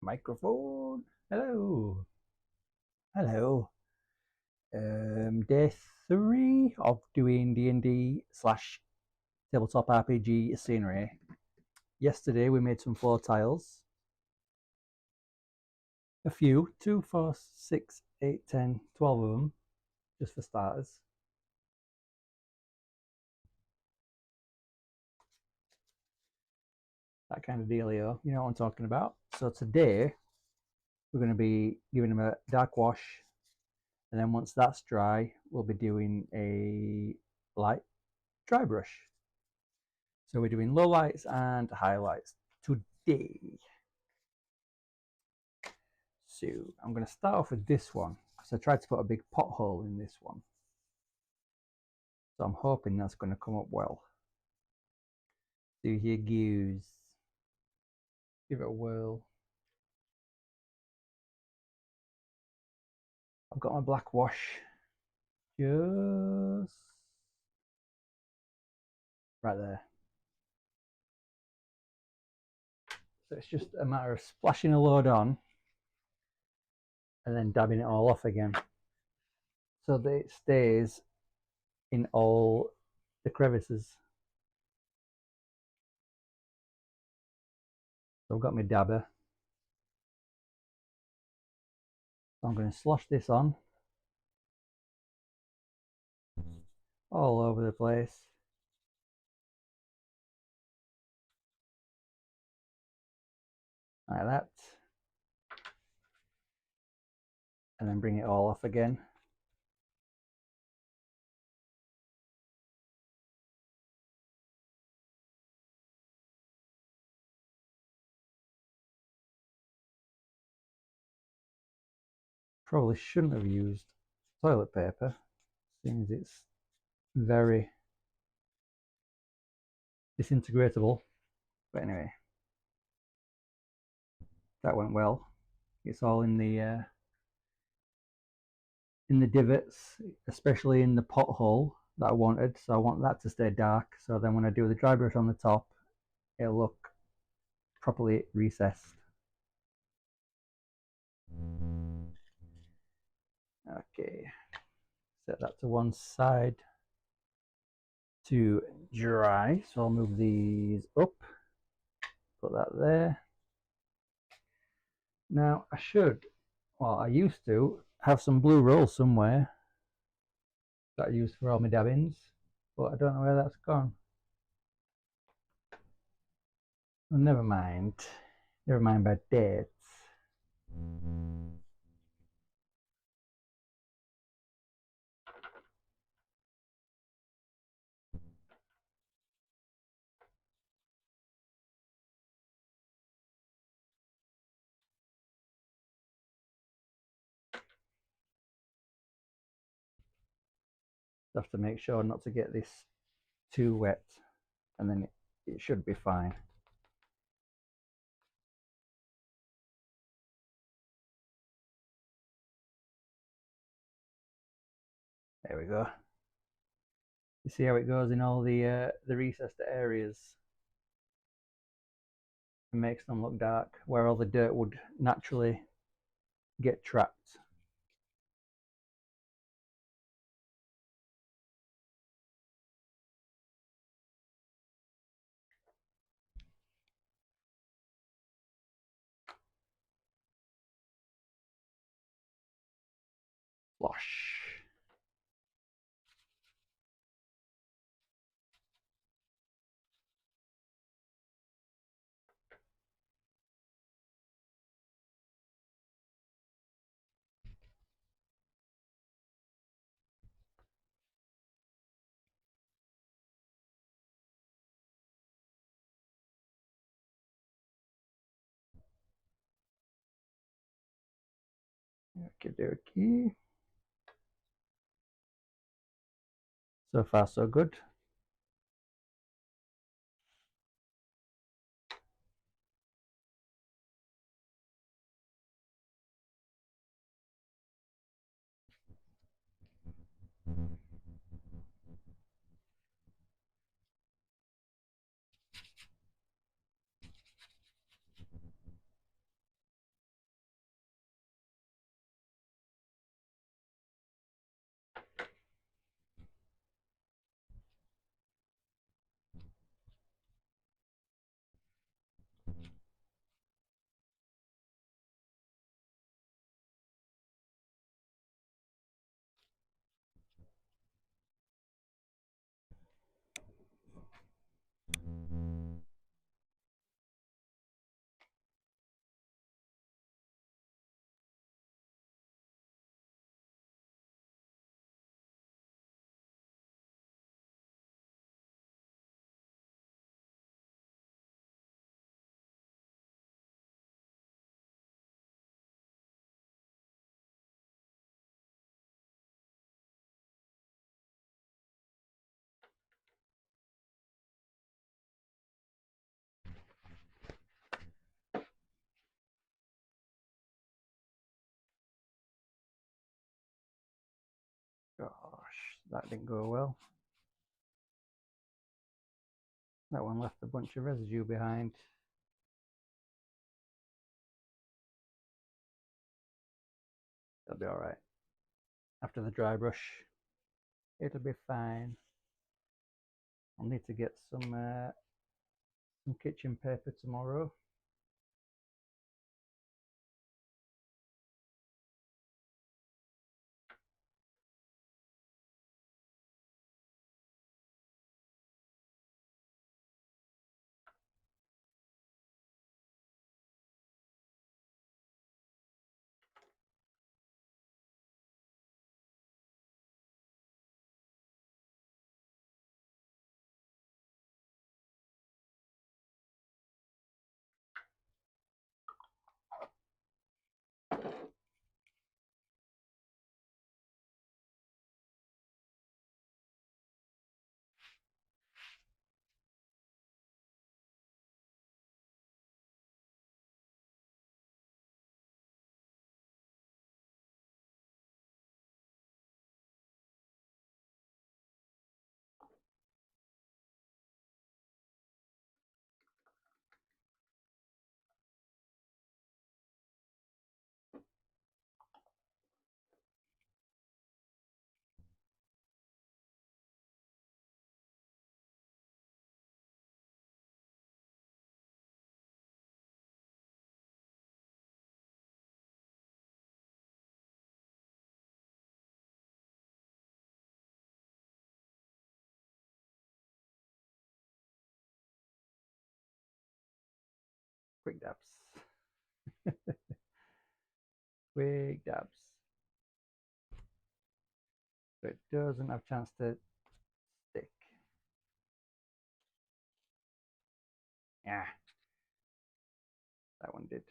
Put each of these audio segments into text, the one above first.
Microphone. Hello. Hello. Day 3 of doing D&D slash tabletop RPG scenery. Yesterday we made some floor tiles. A few, 2, 4, 6, 8, 10, 12 of them, just for starters. That kind of dealio, you know what I'm talking about. So today we're going to be giving them a dark wash, and then once that's dry, we'll be doing a light dry brush. So we're doing lowlights and highlights today. So I'm going to start off with this one because I tried to put a big pothole in this one. So I'm hoping that's going to come up well. So here goes. Give it a whirl. I've got my black wash just right there. So it's just a matter of splashing a load on and then dabbing it all off again so that it stays in all the crevices. So I've got my dabber. So I'm going to slosh this on all over the place. Like that. And then bring it all off again. Probably shouldn't have used toilet paper, seeing as it's very disintegratable. But anyway, that went well. It's all in the divots, especially in the pothole that I wanted. So I want that to stay dark. So then when I do the dry brush on the top, it'll look properly recessed. Okay, set that to one side to dry. So I'll move these up, put that there. Now I should, well, I used to have some blue roll somewhere that I use for all my dabbings, but I don't know where that's gone. Well, never mind about that. Have to make sure not to get this too wet, and then it should be fine. There we go. You see how it goes in all the recessed areas? It makes them look dark, where all the dirt would naturally get trapped. Wash. Okie dokie. So far, so good. That didn't go well. That one left a bunch of residue behind. It'll be all right. After the dry brush, it'll be fine. I'll need to get some kitchen paper tomorrow. Quick dabs. Quick dabs. So it doesn't have a chance to stick. Yeah, that one did.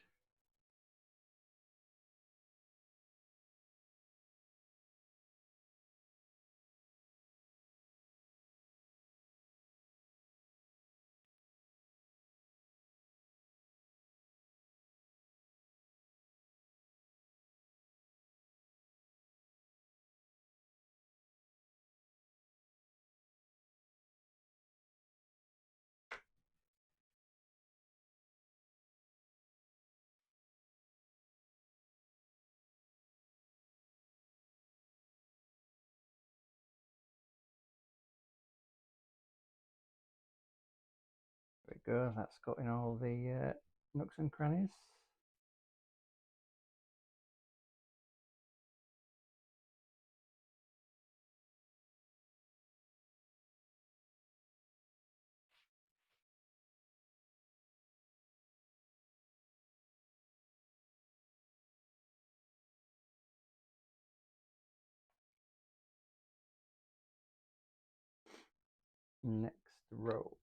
There we go. That's got in all the nooks and crannies. Next row.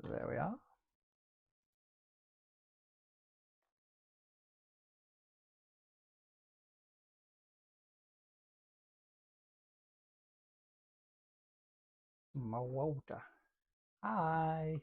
There we are. Mawota. Hi.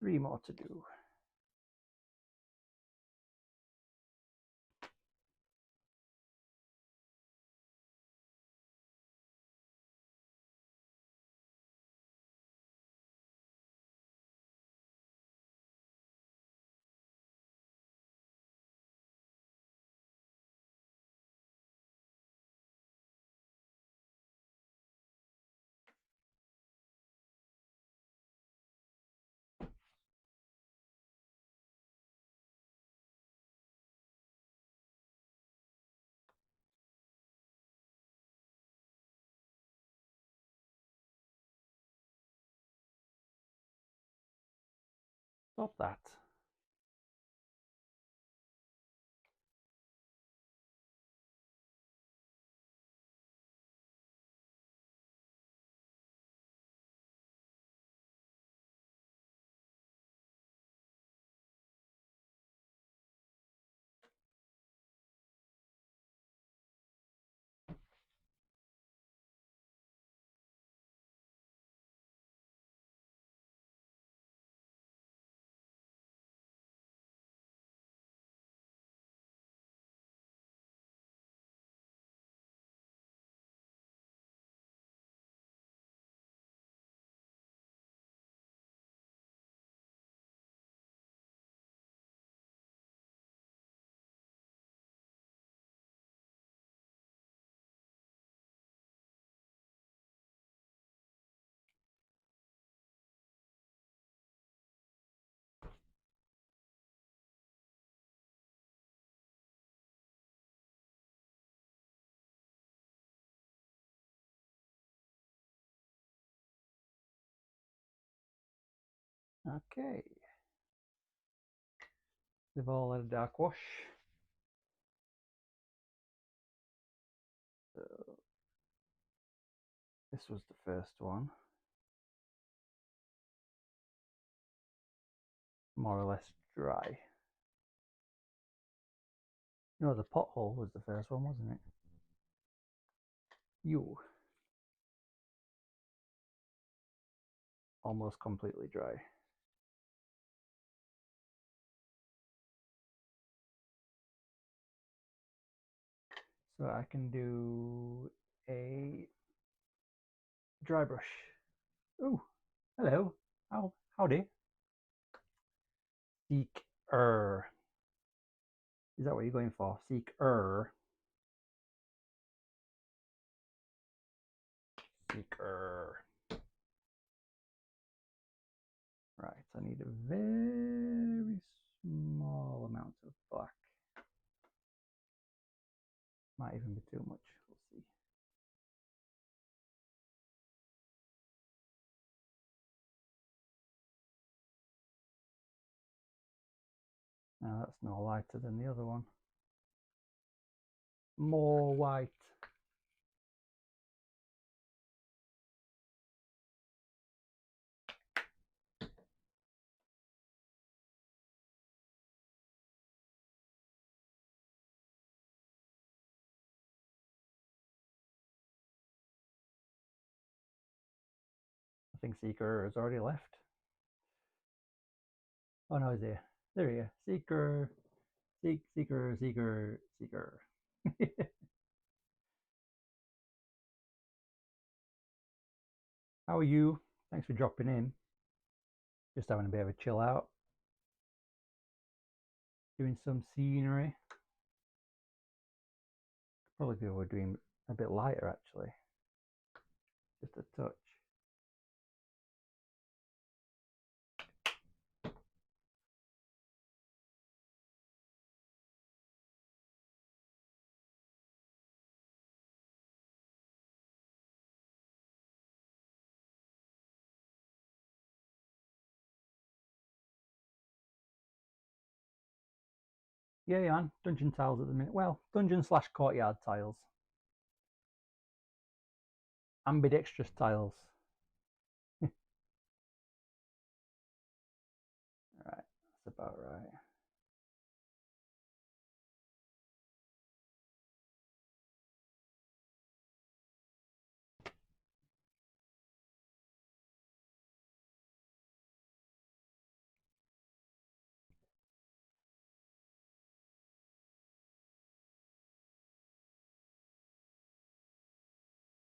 3 more to do. Stop that. Okay. They've all had a dark wash. So this was the first one. More or less dry. No, the pothole was the first one, wasn't it? You. Almost completely dry. So I can do a dry brush. Oh, hello. Howdy. Seek-er. Is that what you're going for? Seek-er. Seeker. Right, I need a very small amount of black. Might even be too much. We'll see. Now that's no lighter than the other one. More white. I think Seeker has already left. Oh no, he's there. There he is. Seeker. Seeker. Seeker. How are you? Thanks for dropping in. Just having a bit of a chill out. Doing some scenery. Probably feel we're doing a bit lighter actually. Just a touch. Yeah, man. Dungeon tiles at the minute. Well, dungeon / courtyard tiles. Ambidextrous tiles. Right, that's about right.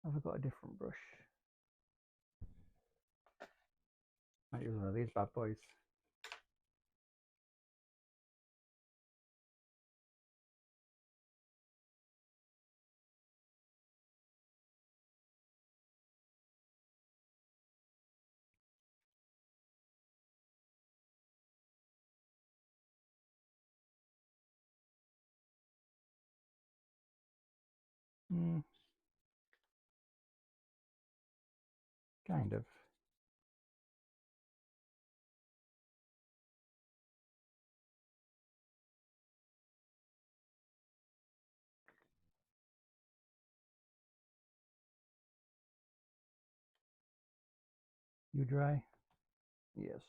Have I got a different brush? Might use one of these bad boys. Kind of. You dry? Yes.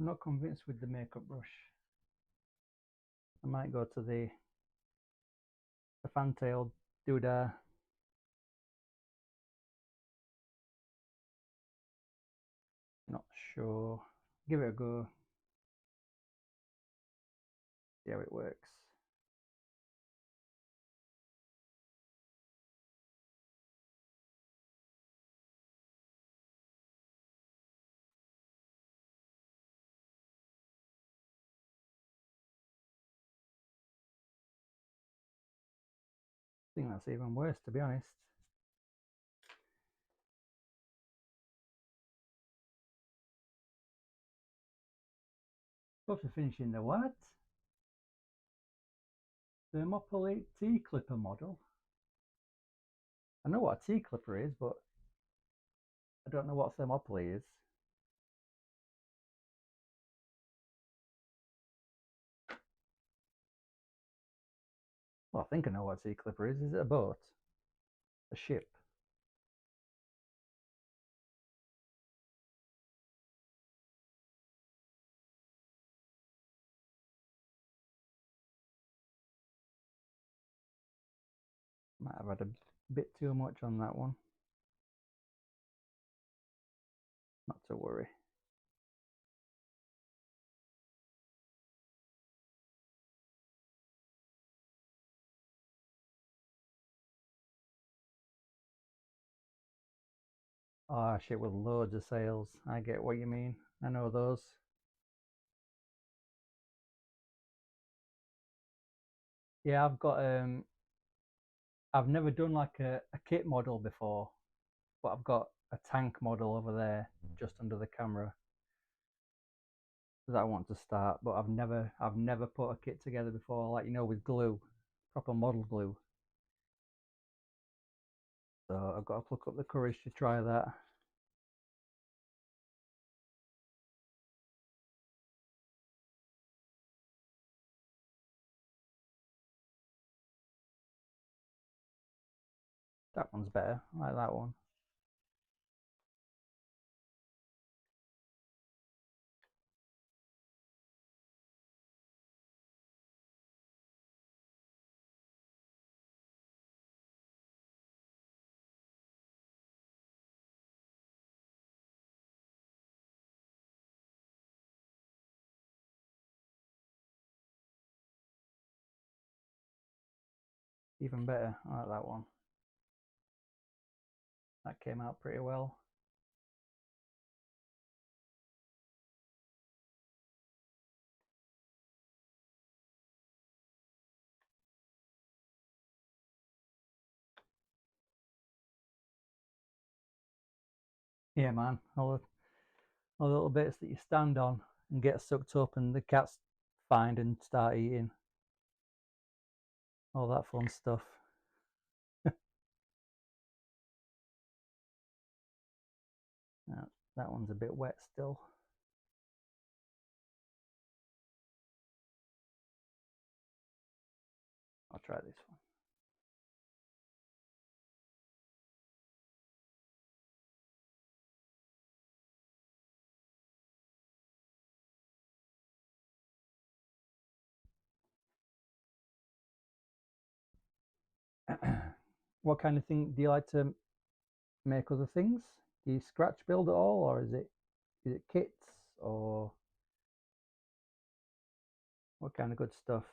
I'm not convinced with the makeup brush. I might go to the fantail doodah. Not sure. Give it a go. See how it works. I think that's even worse, to be honest. Supposed to finish in the what? Thermopylae T-clipper model. I know what a T-clipper is, but I don't know what thermopylae is. Well, I think I know what a T-clipper is. Is it a boat? A ship? Might have had a bit too much on that one. Not to worry. Oh, shit with loads of sails. I get what you mean. I know those. Yeah, I've never done like a kit model before, but I've got a tank model over there just under the camera that I want to start, but I've never put a kit together before, like, you know, with glue, proper model glue. So I've got to pluck up the courage to try that. That one's better. I like that one. Even better. I like that one. That came out pretty well. Yeah, man. All the little bits that you stand on and get sucked up and the cats find and start eating. all that fun stuff. That one's a bit wet still. I'll try this one. What kind of thing do you like to make? Other things? Do you scratch build at all, or is it kits, or what kind of good stuff?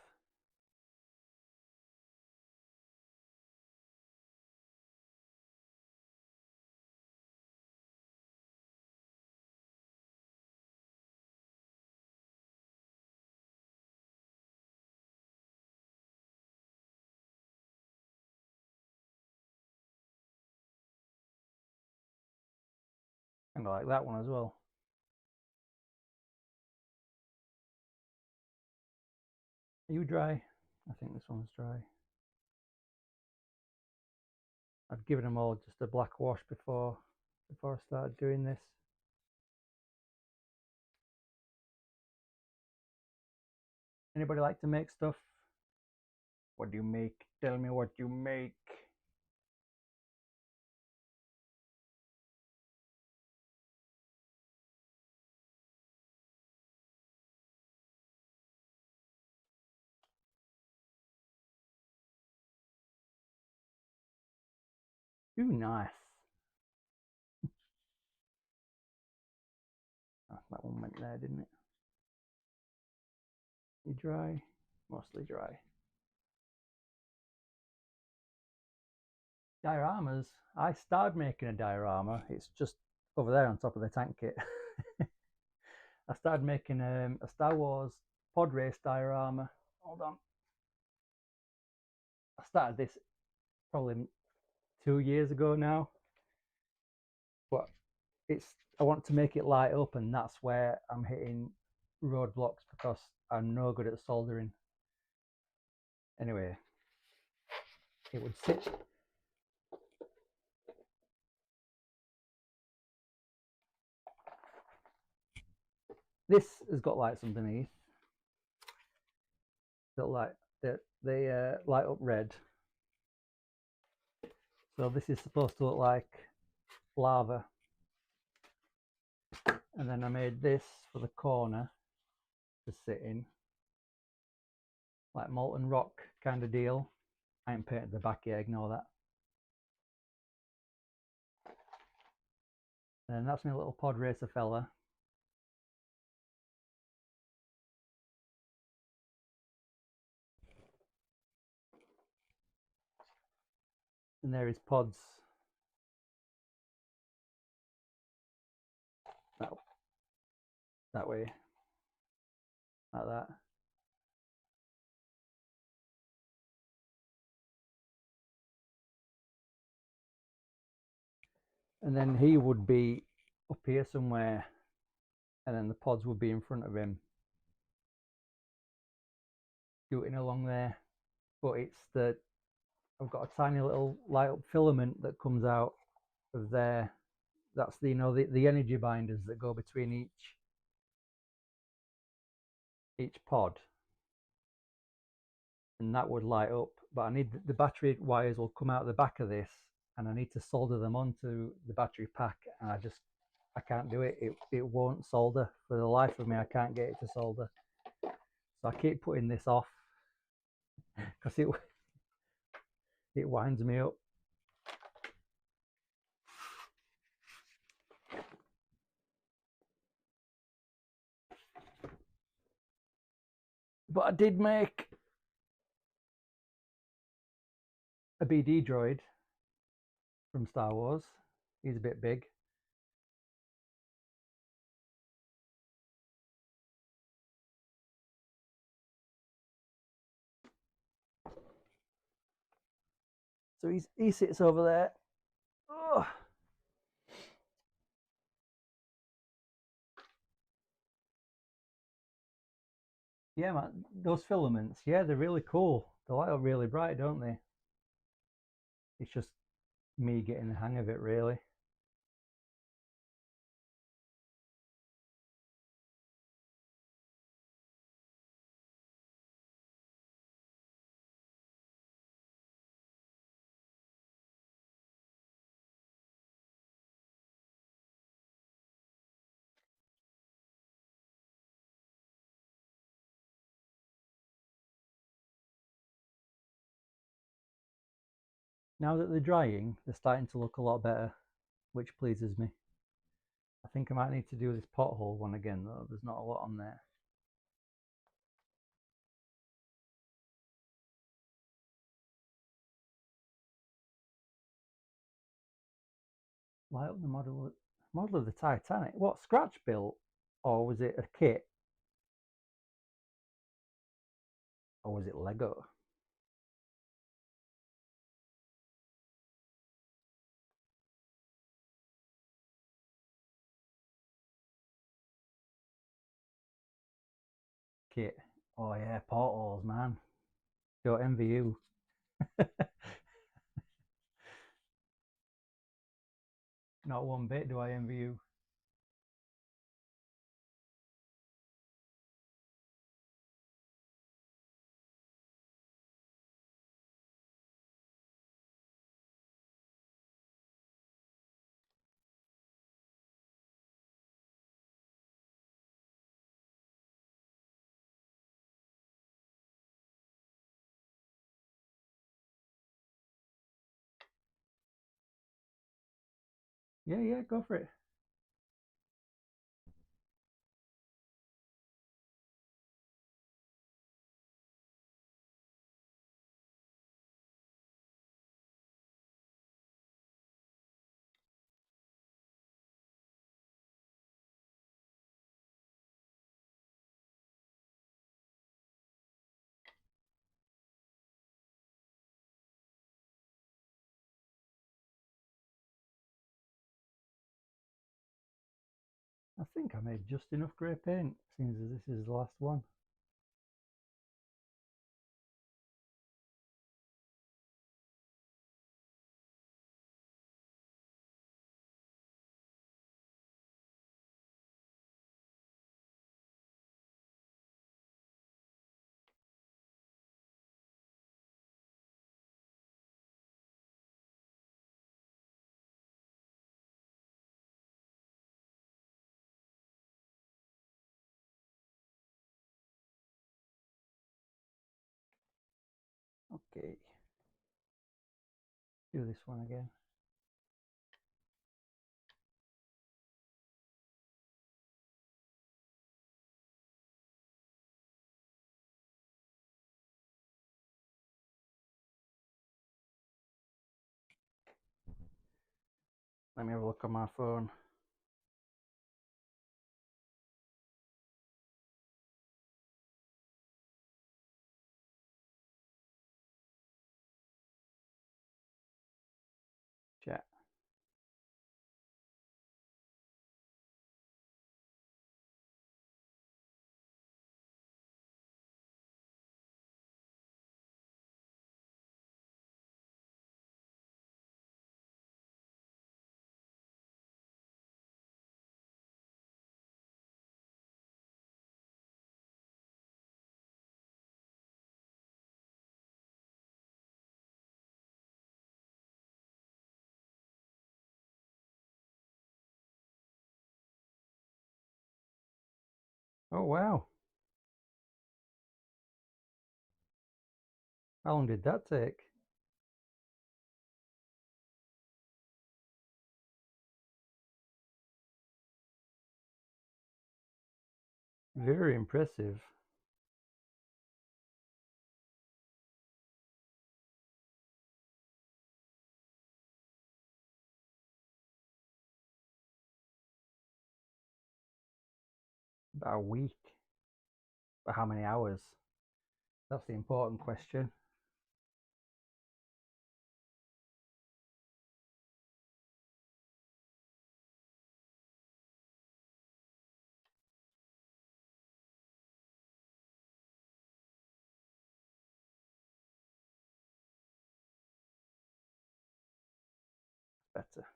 Kind of like that one as well. Are you dry? I think this one's dry. I've given them all just a black wash before I started doing this. Anybody like to make stuff? What do you make? Tell me what you make. Ooh, nice. Oh, that one went there, didn't it? You dry? Mostly dry. Dioramas. I started making a diorama. It's just over there on top of the tank kit. I started making a Star Wars pod race diorama. Hold on. I started this probably 2 years ago now. But I want to make it light up, and that's where I'm hitting roadblocks because I'm no good at soldering. Anyway, it would sit. This has got lights underneath. That light, they light up red. So this is supposed to look like lava. And then I made this for the corner to sit in, like molten rock kind of deal. I ain't painted the back yet, ignore that. And that's my little pod racer fella. And there is pods. That way, like that. And then he would be up here somewhere, and then the pods would be in front of him, shooting along there. But I've got a tiny little light up filament that comes out of there. That's the energy binders that go between each pod, and that would light up. But I need the battery wires will come out the back of this, and I need to solder them onto the battery pack, and I can't do it. It won't solder for the life of me. I can't get it to solder, so I keep putting this off because it winds me up. But I did make a BD droid from Star Wars. He's a bit big. So he sits over there. Oh. Yeah, man, those filaments, yeah, they're really cool. They light up really bright, don't they? It's just me getting the hang of it, really. Now that they're drying, they're starting to look a lot better, which pleases me. I think I might need to do this pothole one again, though. There's not a lot on there. Light up the model of the Titanic. What, scratch built? Or was it a kit? Or was it Lego? Kit. Oh yeah, portholes, man. Don't envy you. Not one bit do I envy you. Yeah, yeah, go for it. I think I made just enough grey paint, seeing as this is the last one. Okay. Do this one again. Let me have a look on my phone. Chat. Oh wow. How long did that take? Very impressive. About a week. For how many hours? That's the important question. better.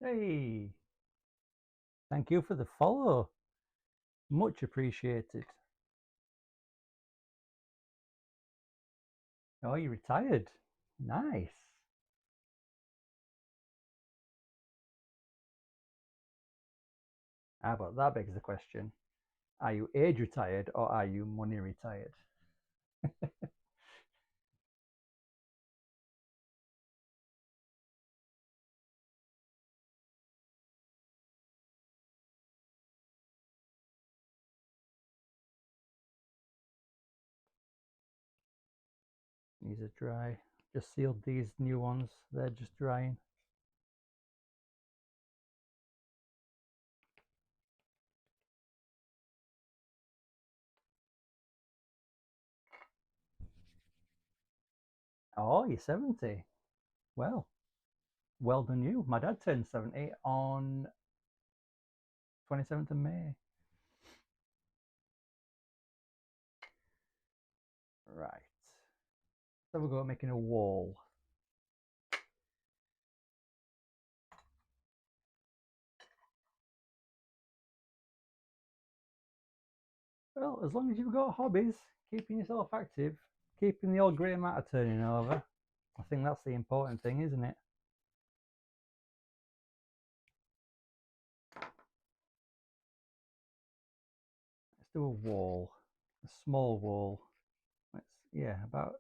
Hey, thank you for the follow. Much appreciated. Oh, you retired. Nice. But that begs the question. Are you age retired or are you money retired? These are dry. Just sealed these new ones. They're just drying. Oh, you're 70. Well done you. My dad turned 70 on 27th of May. Right. So we'll go making a wall. Well, as long as you've got hobbies, keeping yourself active, keeping the old grey matter turning over, I think that's the important thing, isn't it? Let's do a wall, a small wall. Yeah, about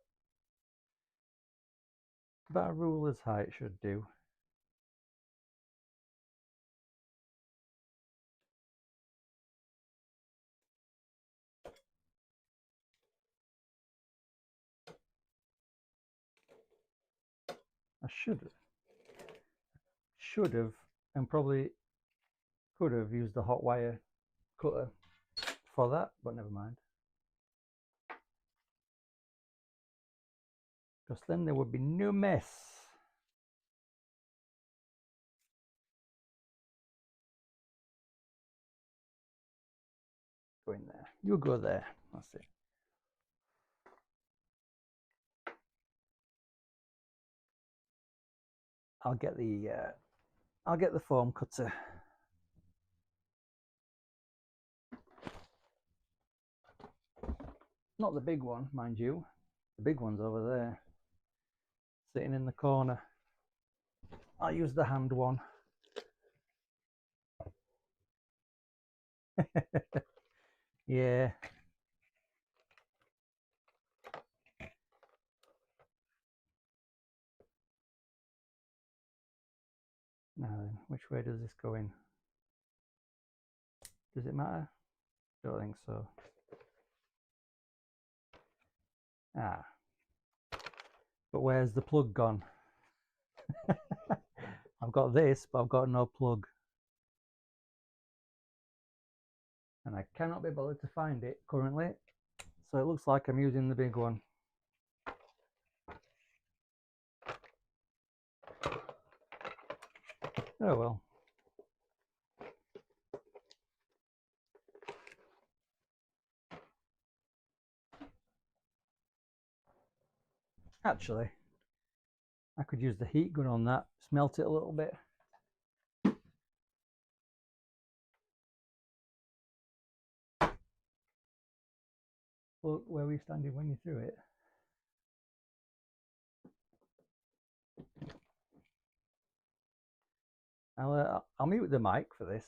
a ruler's height should do. I should have, and probably could have used the hot wire cutter for that, but never mind. Because then there would be no mess. Go in there. You go there. That's it. I'll get the foam cutter. Not the big one, mind you. The big one's over there, sitting in the corner. I'll use the hand one. Yeah. Now then, which way does this go in? Does it matter? Don't think so. Ah. But where's the plug gone? I've got this, but I've got no plug. And I cannot be bothered to find it currently. So it looks like I'm using the big one. Oh well. Actually, I could use the heat gun on that, smelt it a little bit. Look where we standing when you threw it. I'll mute the mic for this.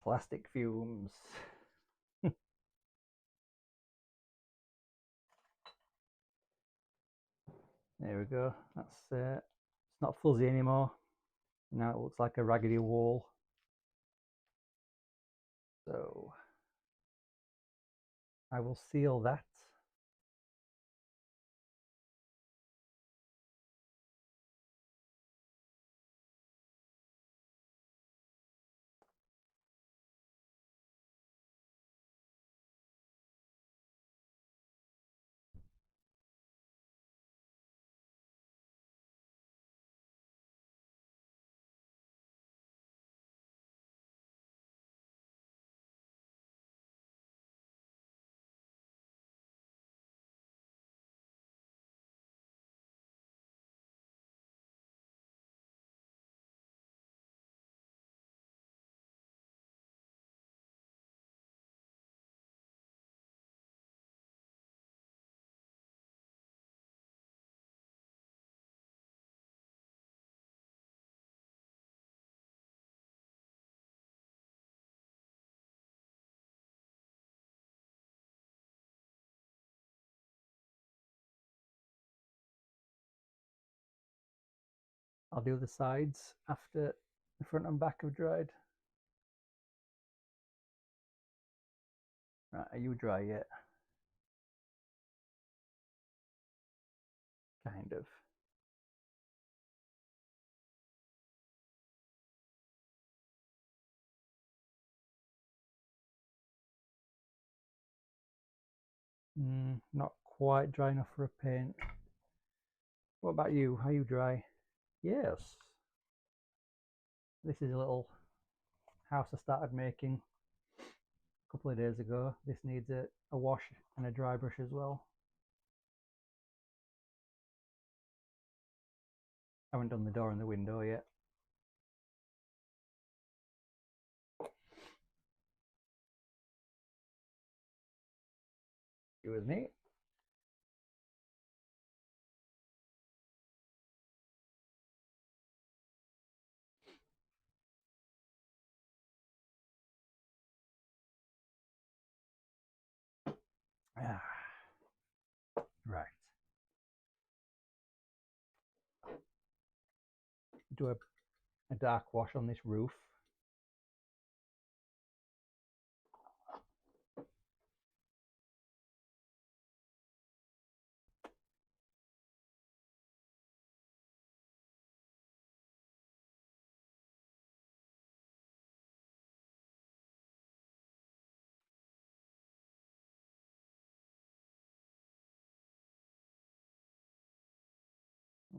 Plastic fumes. There we go. That's it's not fuzzy anymore. Now it looks like a raggedy wall. So I will seal that. I'll do the sides after the front and back have dried. Right, are you dry yet? Kind of. Not quite dry enough for a paint. What about you? Are you dry? Yes. This is a little house I started making a couple of days ago. This needs a wash and a dry brush as well. I haven't done the door and the window yet. You with me? Ah, right. Do a dark wash on this roof.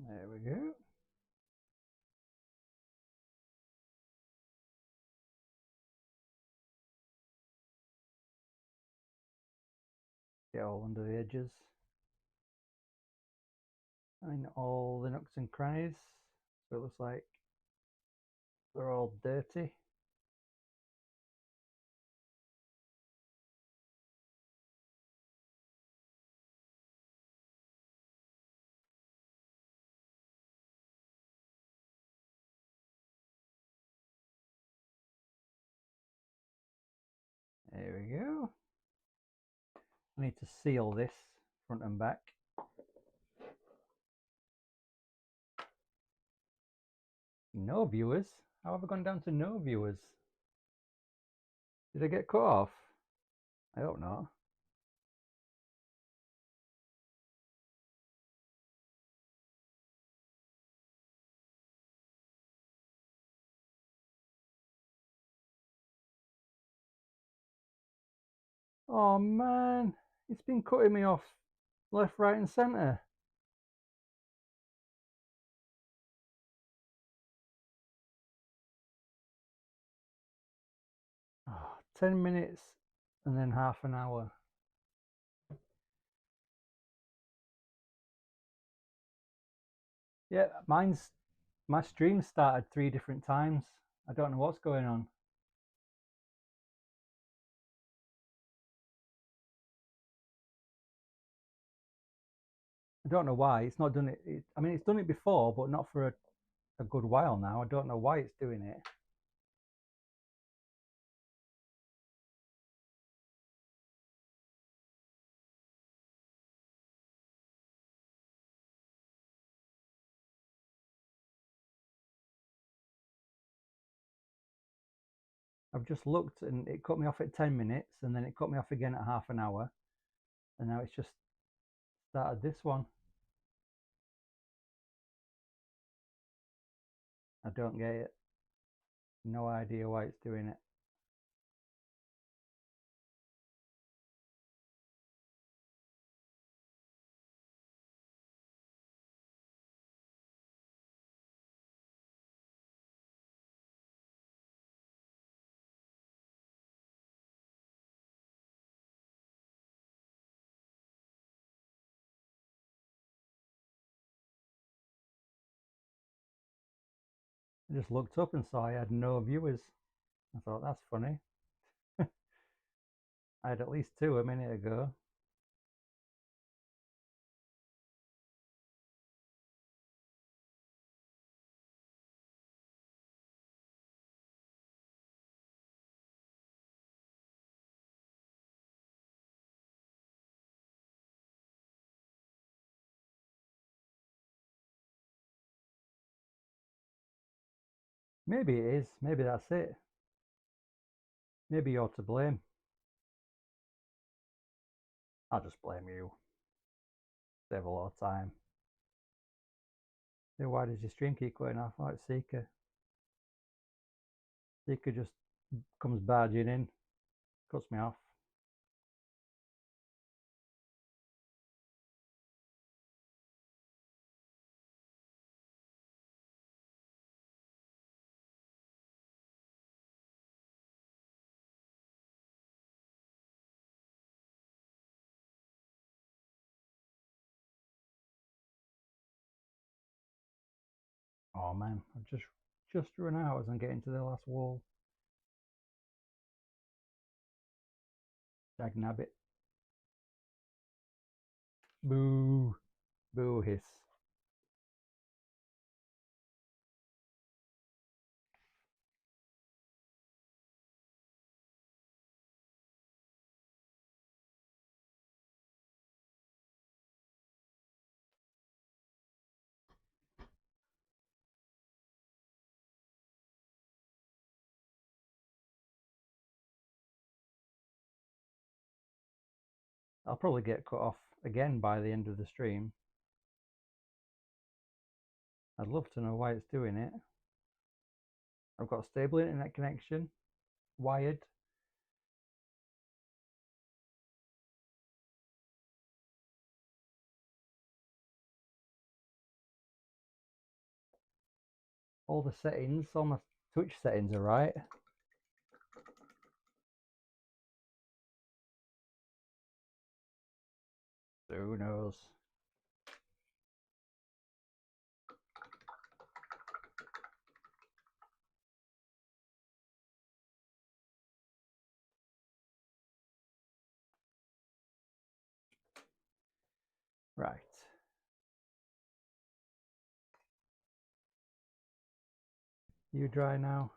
There we go. Get all under the edges. And all the nooks and crannies. So it looks like they're all dirty. There we go. I need to seal this front and back. No viewers? How have I gone down to no viewers? Did I get cut off? I don't know. Oh man, it's been cutting me off left, right and centre. Oh, 10 minutes and then half an hour. Yeah, my stream started 3 different times. I don't know what's going on. I don't know why. It's not done it. I mean, it's done it before, but not for a good while now. I don't know why it's doing it. I've just looked and it cut me off at 10 minutes and then it cut me off again at half an hour. And now it's just started this one. I don't get it. No idea why it's doing it. I just looked up and saw I had no viewers. I thought, that's funny. I had at least 2 a minute ago. Maybe it is. Maybe that's it. Maybe you're to blame. I'll just blame you. Save a lot of time. Then why does your stream keep going off? Oh, it's Seeker. Seeker just comes barging in, cuts me off. Oh man, I've just run out as I'm getting to the last wall. Dag nabbit. Boo. Boo hiss. I'll probably get cut off again by the end of the stream. I'd love to know why it's doing it. I've got a stable internet connection, wired. All the settings, all my Twitch settings are right. Who knows? Right. You dry now?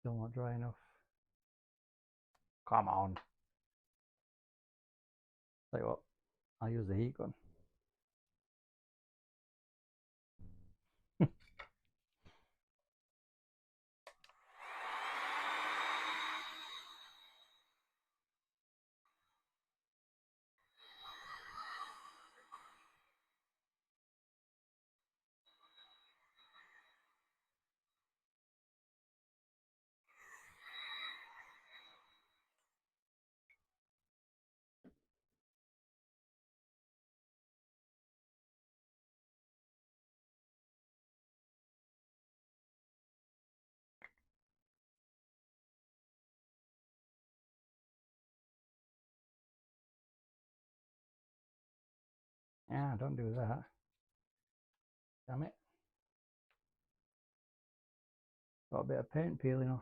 Still not dry enough. Come on. Tell you what, I'll use the heat gun. Yeah, don't do that. Damn it. Got a bit of paint peeling off.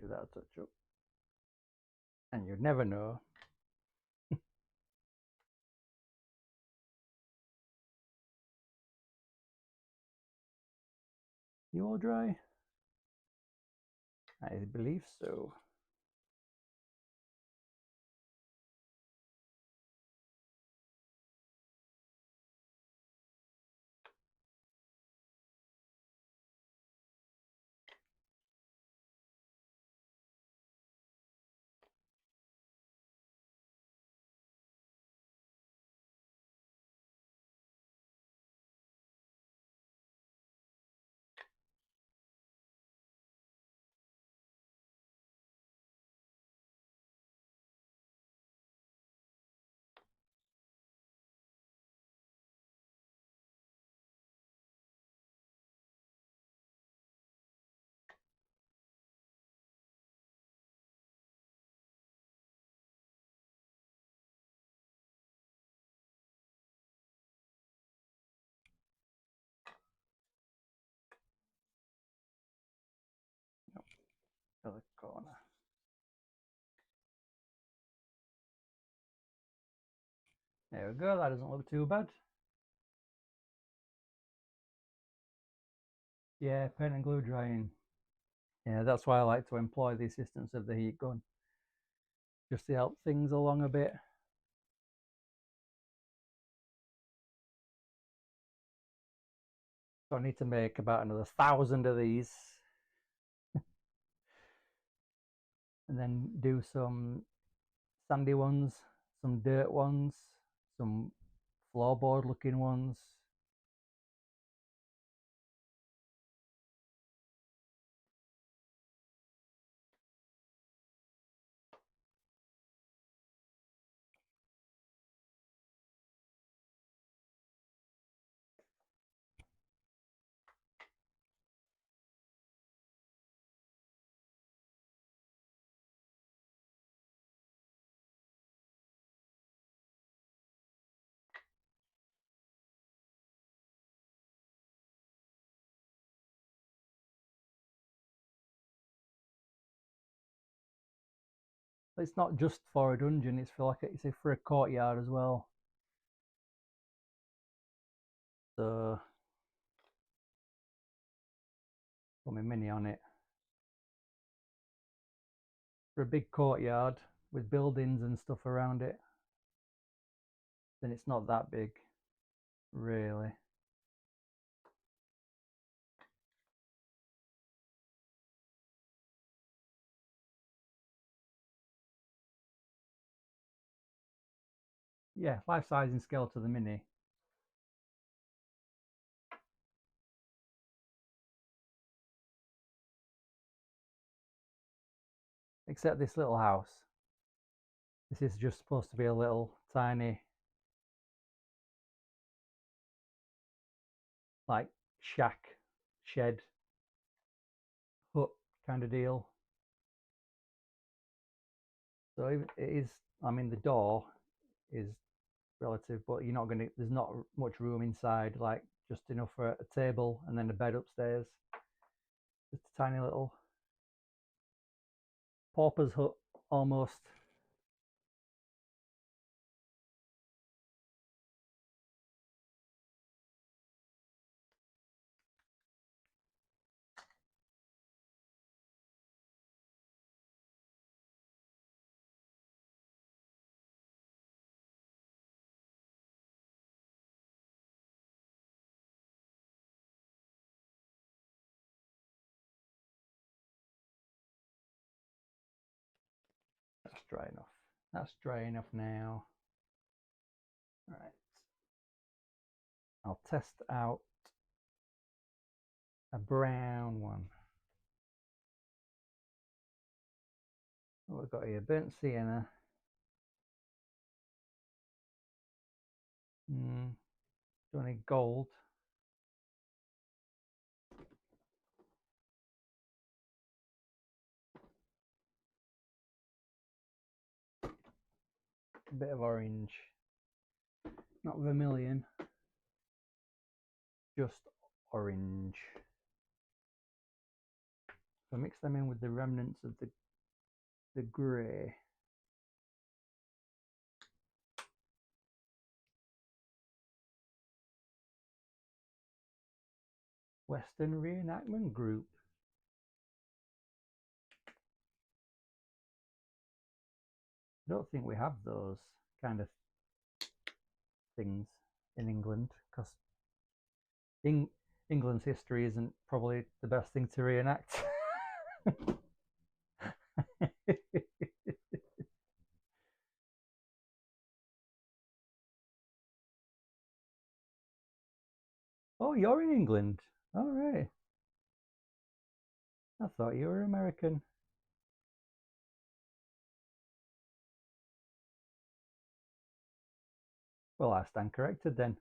Give that a touch up. And you'd never know. You all dry? I believe so. other corner. There we go, that doesn't look too bad. Yeah, paint and glue drying. Yeah, that's why I like to employ the assistance of the heat gun, just to help things along a bit. So I need to make about another 1,000 of these, and then do some sandy ones, some dirt ones, some floorboard looking ones. It's not just for a dungeon, it's for it's for a courtyard as well. So put my mini on it. For a big courtyard with buildings and stuff around it, then it's not that big, really. Yeah, life size in scale to the mini. Except this little house. This is just supposed to be a little tiny, like, shack, shed, hut kind of deal. So it is, I mean, the door is relative, but you're not going to, there's not much room inside, like just enough for a table and then a bed upstairs. Just a tiny little pauper's hut almost. That's dry enough. That's dry enough now. All right. I'll test out a brown one. What we've got here, burnt sienna. Do any gold? A bit of orange. Not vermilion. Just orange. So mix them in with the remnants of the grey. Western reenactment group. I don't think we have those kind of things in England, because England's history isn't probably the best thing to reenact. Oh, you're in England. All right. I thought you were American. Well, I stand corrected then.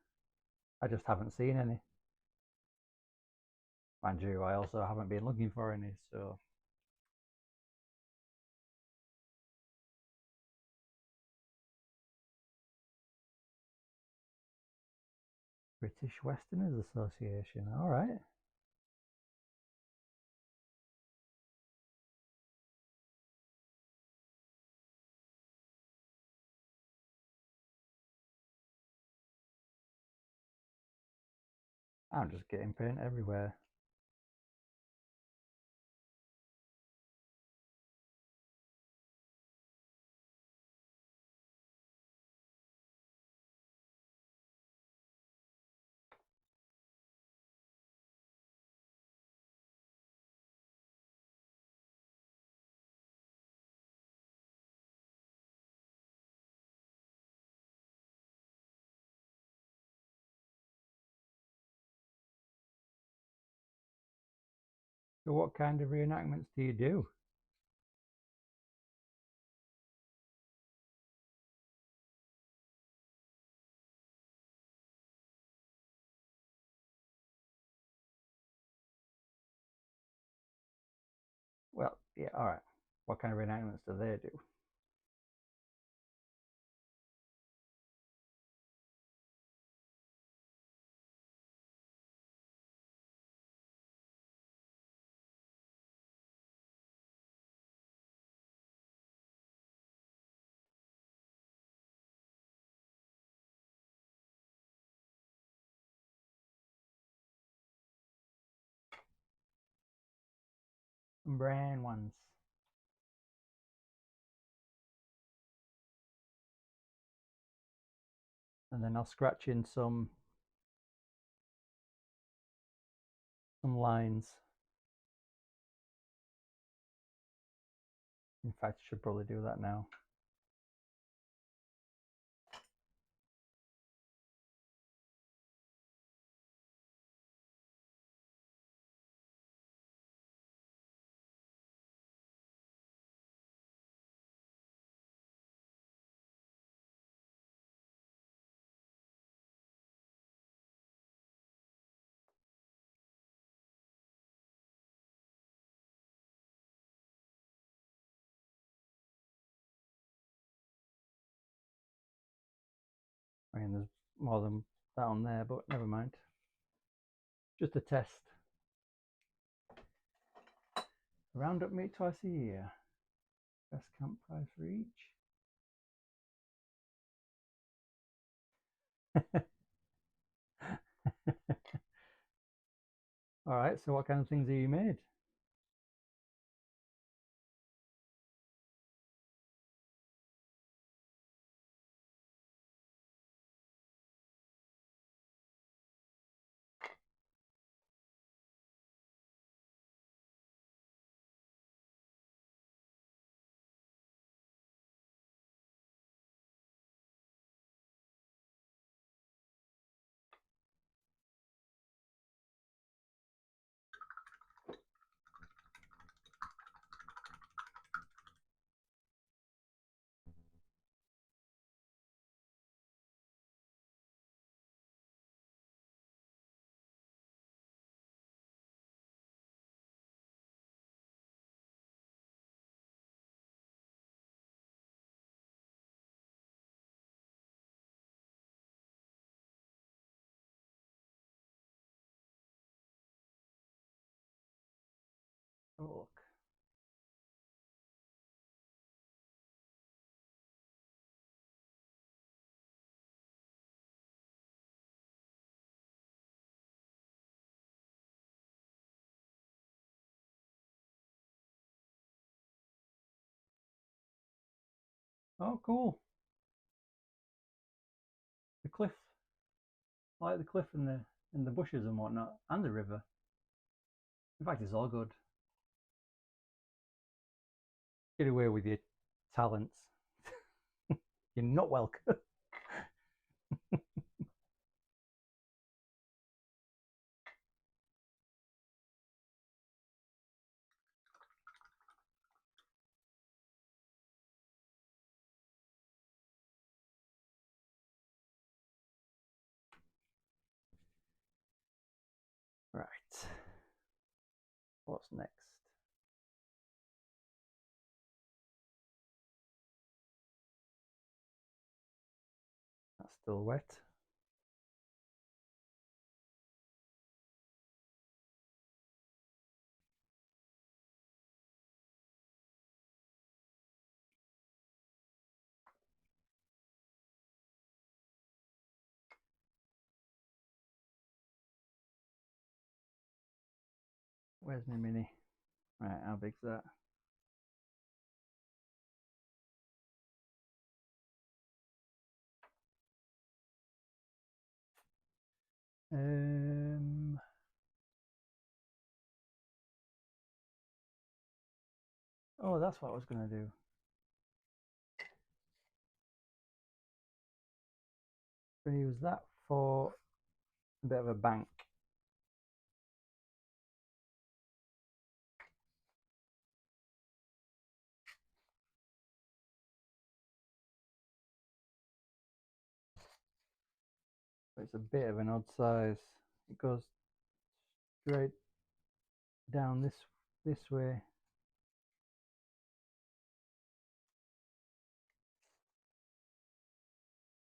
I just haven't seen any. Mind you, I also haven't been looking for any, so. British Westerners Association. All right. I'm just getting paint everywhere. So what kind of reenactments do you do? Well, yeah, all right. What kind of reenactments do they do? Brain ones. And then I'll scratch in some lines. In fact, I should probably do that now. I mean, there's more than that on there, but never mind. Just a test. Roundup meet twice a year. Best camp prize for each. All right, so what kind of things have you made? Oh, look. Oh, cool. The cliff. I like the cliff and the bushes and whatnot, and the river. In fact, it's all good. Get away with your talents. You're not welcome. Right. What's next? That's still wet. Where's my mini? Right, how big's that? Oh, that's what I was going to do. I'm going to use that for a bit of a bank. It's a bit of an odd size. It goes straight down this way.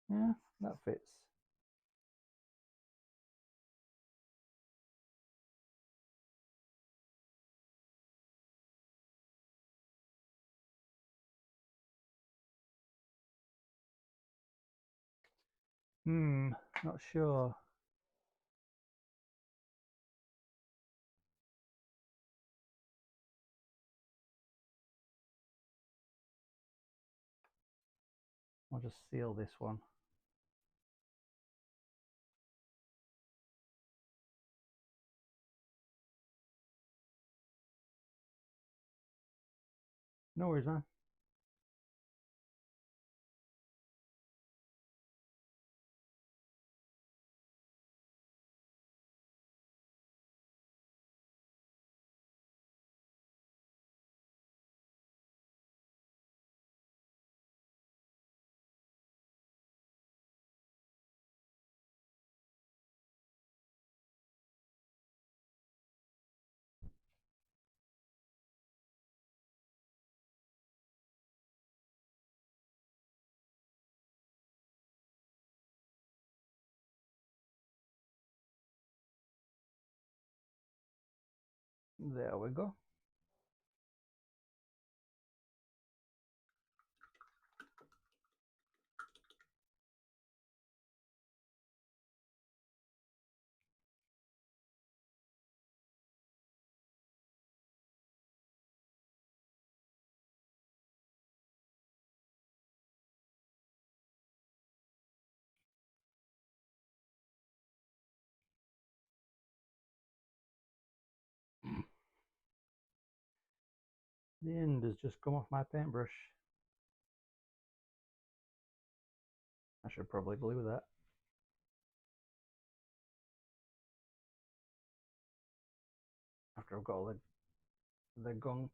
Yeah, that fits. Not sure. I'll just seal this one. No worries, man. There we go. The end has just come off my paintbrush. I should probably glue that. After I've got all the gunk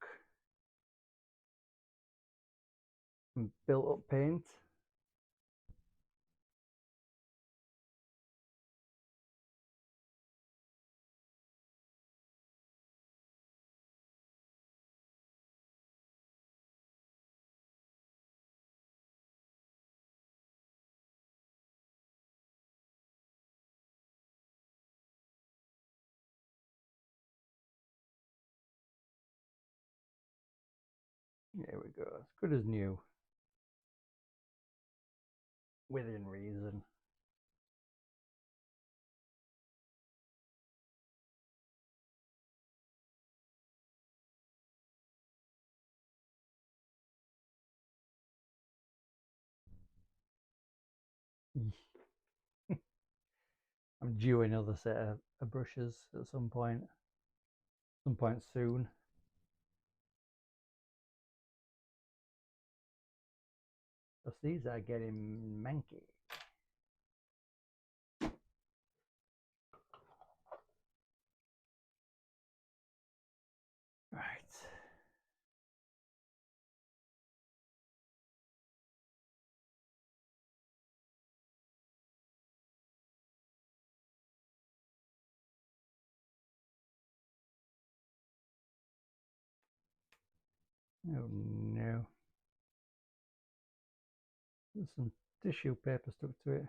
and built up paint. There we go. As good as new. Within reason. I'm due another set of brushes at some point soon. Because these are getting manky. Right. Oh no. There's some tissue paper stuck to it.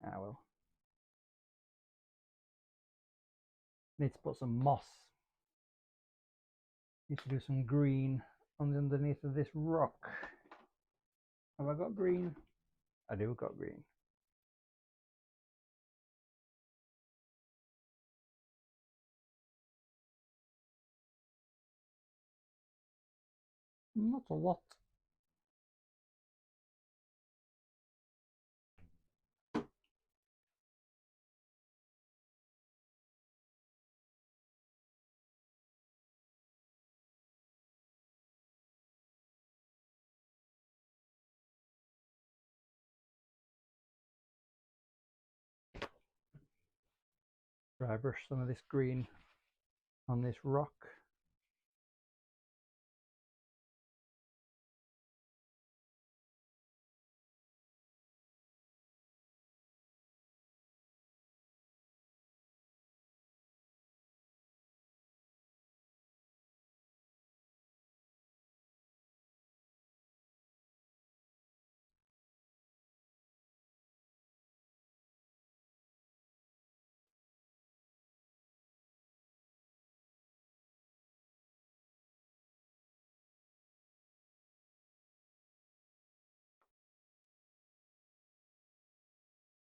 Ah well. Need to put some moss. Need to do some green on the underneath of this rock. Have I got green? I do got green. Not a lot. Dry brush some of this green on this rock.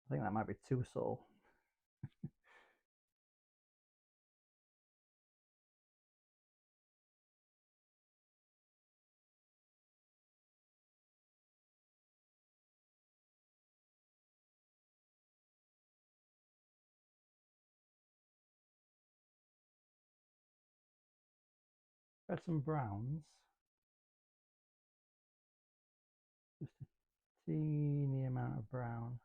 I think that might be too subtle. Add some browns. Just a teeny amount of brown.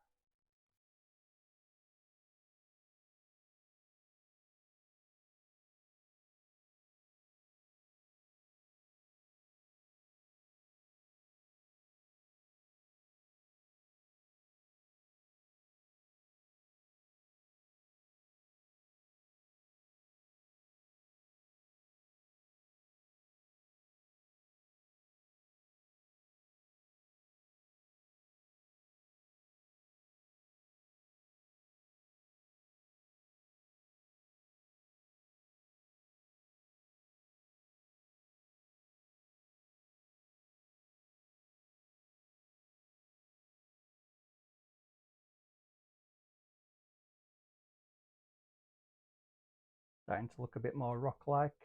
Starting to look a bit more rock-like. I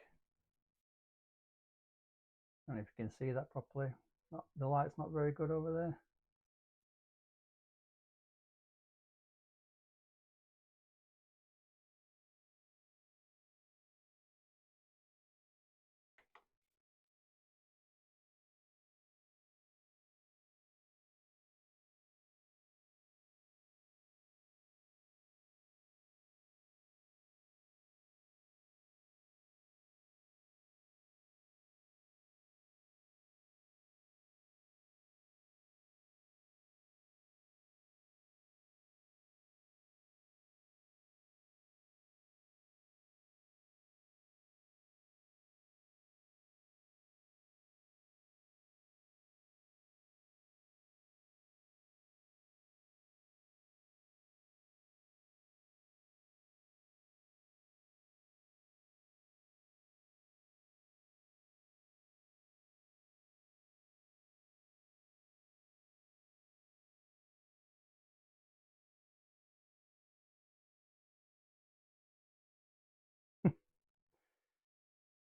don't know if you can see that properly. The light's not very good over there.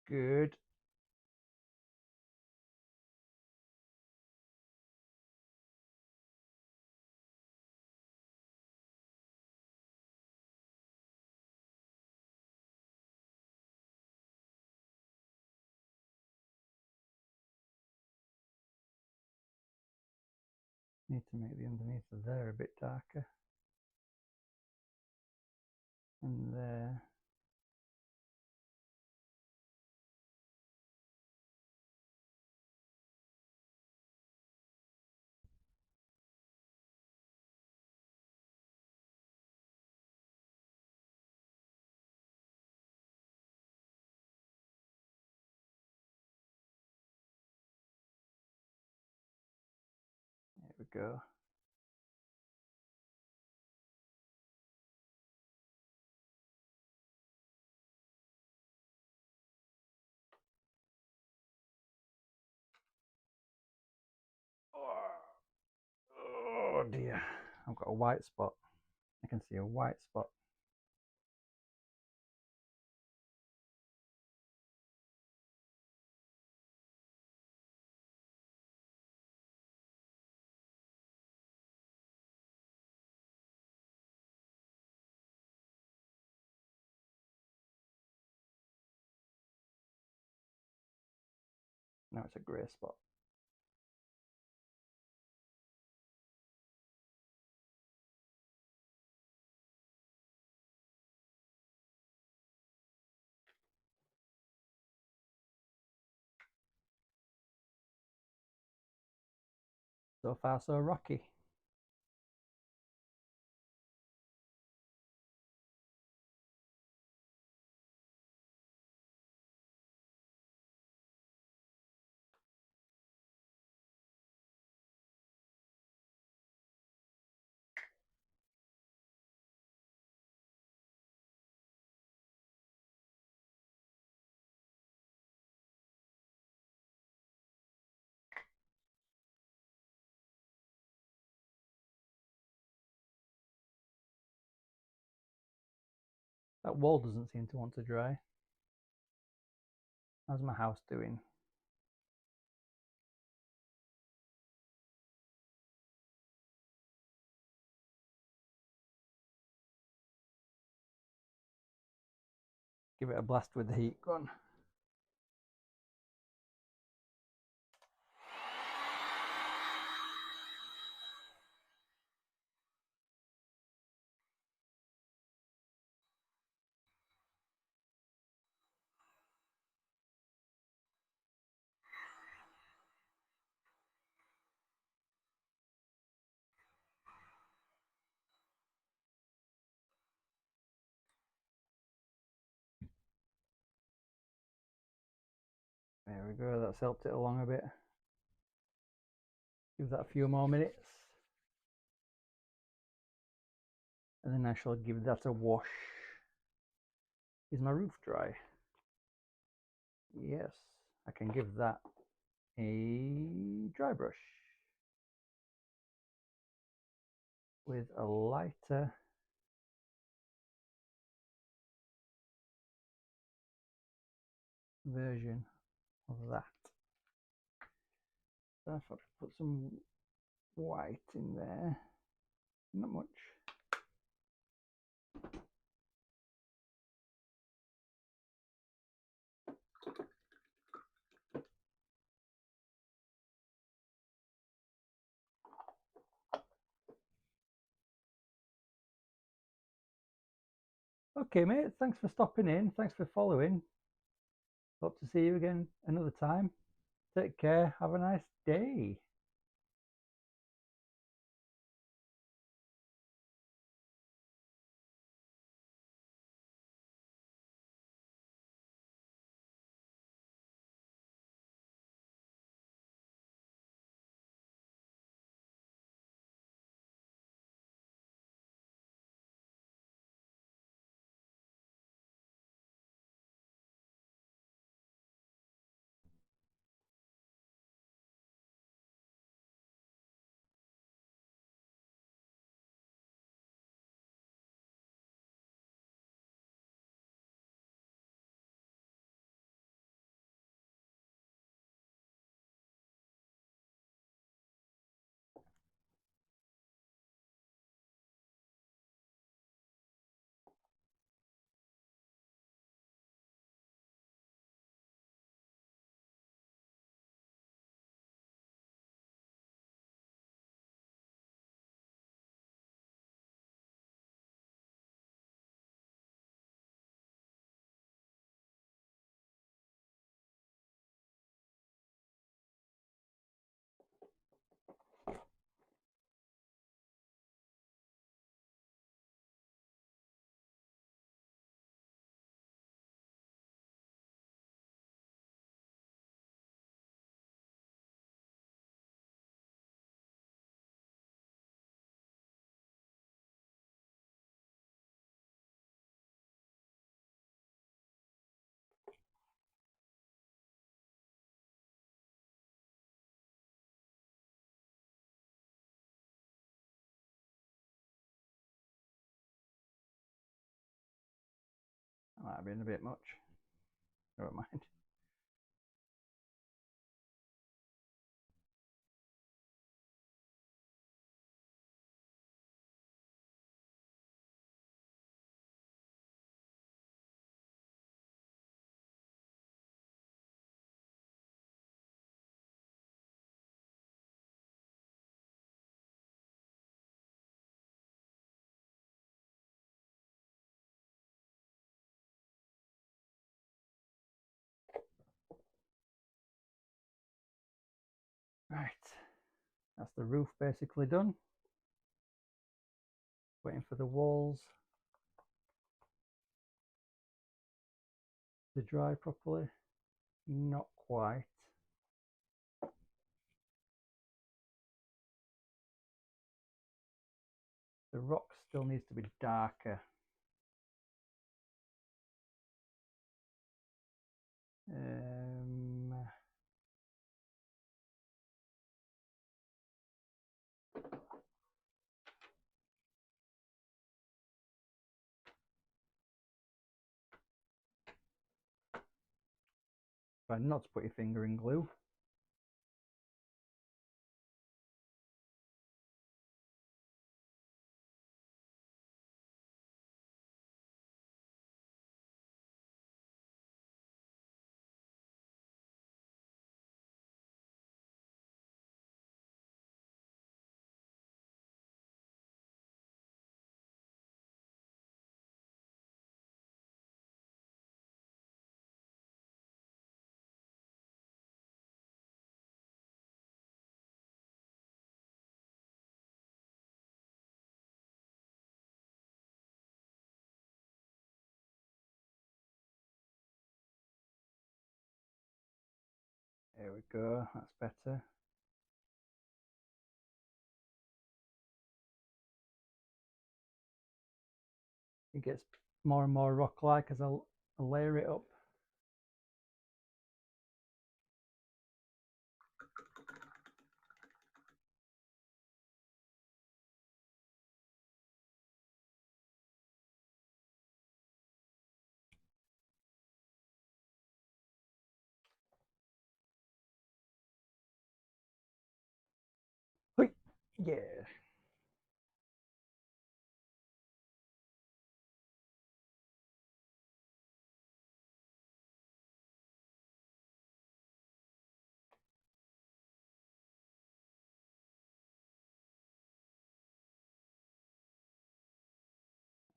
Good. Need to make the underneath of there a bit darker. And there. There we go. Oh dear. I've got a white spot. I can see a white spot. now it's a grey spot. So far so rocky. That wall doesn't seem to want to dry. How's my house doing? Give it a blast with the heat gun. There we go, that's helped it along a bit. Give that a few more minutes. And then I shall give that a wash. Is my roof dry? Yes, I can give that a dry brush with a lighter version of that. So if I put some white in there, not much. Okay, mate, thanks for stopping in. Thanks for following. Hope to see you again another time. Take care. Have a nice day. That might have been a bit much. Never mind. Right, that's the roof basically done. Waiting for the walls to dry properly. Not quite. The rock still needs to be darker. Try not to put your finger in glue. There we go, that's better. It gets more and more rock-like as I layer it up. Yeah.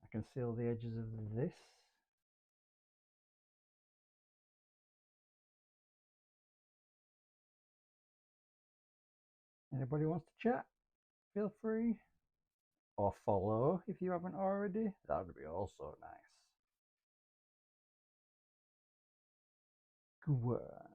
I can seal the edges of this. Anybody wants to chat? Feel free. Or follow if you haven't already. That would be also nice. Go on.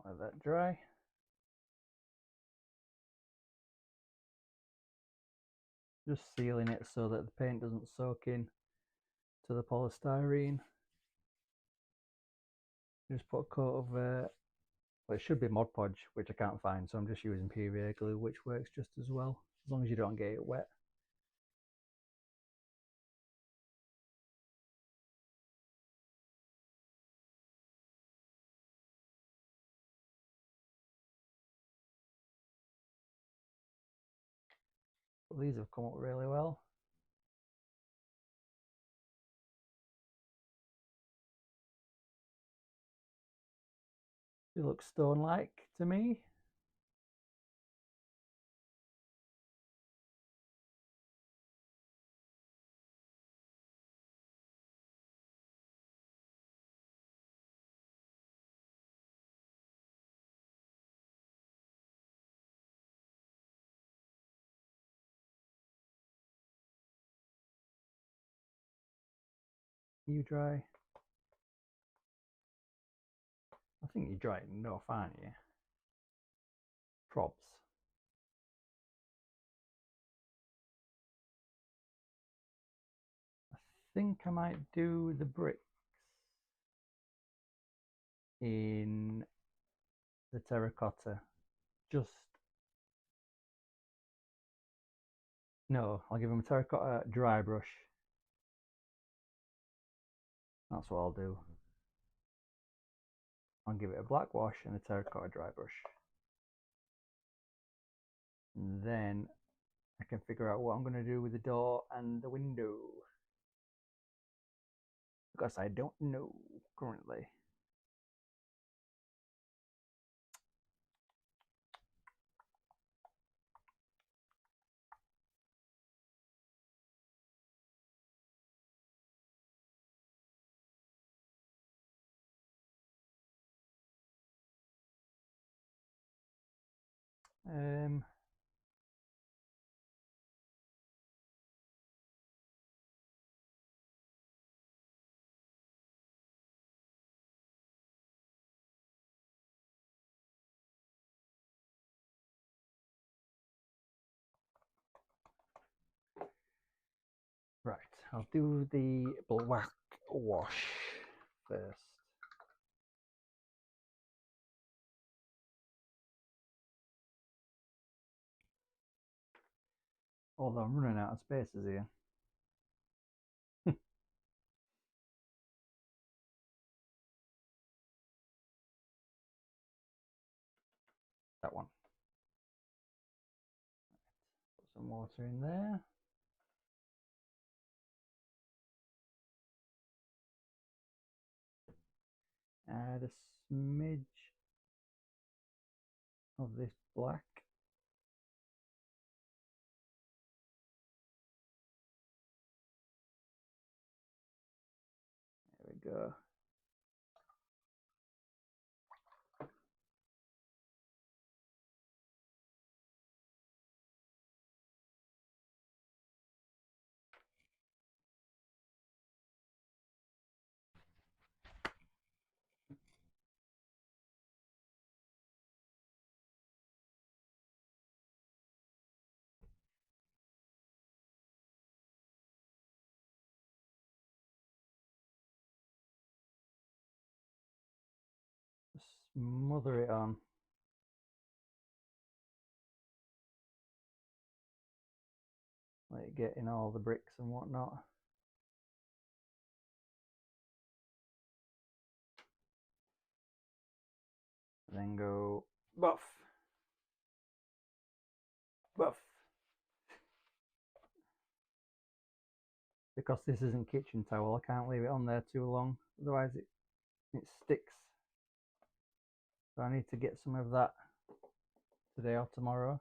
Let that dry. Just sealing it so that the paint doesn't soak in to the polystyrene. Just put a coat of, well, it should be Mod Podge, which I can't find, so I'm just using PVA glue, which works just as well, as long as you don't get it wet. But these have come up really well. They look stone-like to me. You dry. I think you dry enough, aren't you? Probs. I think I might do the bricks in the terracotta, just No, I'll give him a terracotta dry brush. That's what I'll do. I'll give it a black wash and a terracotta dry brush. And then I can figure out what I'm going to do with the door and the window. Because I don't know currently. Right, I'll do the black wash first. Although I'm running out of spaces here. That one. Put some water in there. Add a smidge of this black. There we go. Smother it on. Let it get in all the bricks and whatnot. And then go buff. Buff. Because this isn't kitchen towel, I can't leave it on there too long, otherwise it sticks. So I need to get some of that today or tomorrow.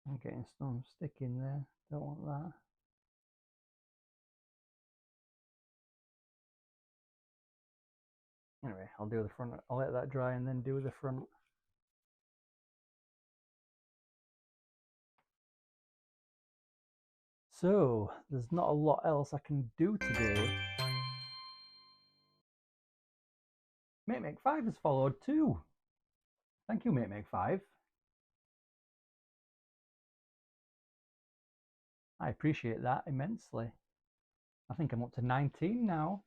I'm getting some stick in there, don't want that. Anyway, I'll do the front, I'll let that dry and then do the front. So, there's not a lot else I can do today. MateMake5 has followed too. Thank you, MateMake5. I appreciate that immensely. I think I'm up to 19 now.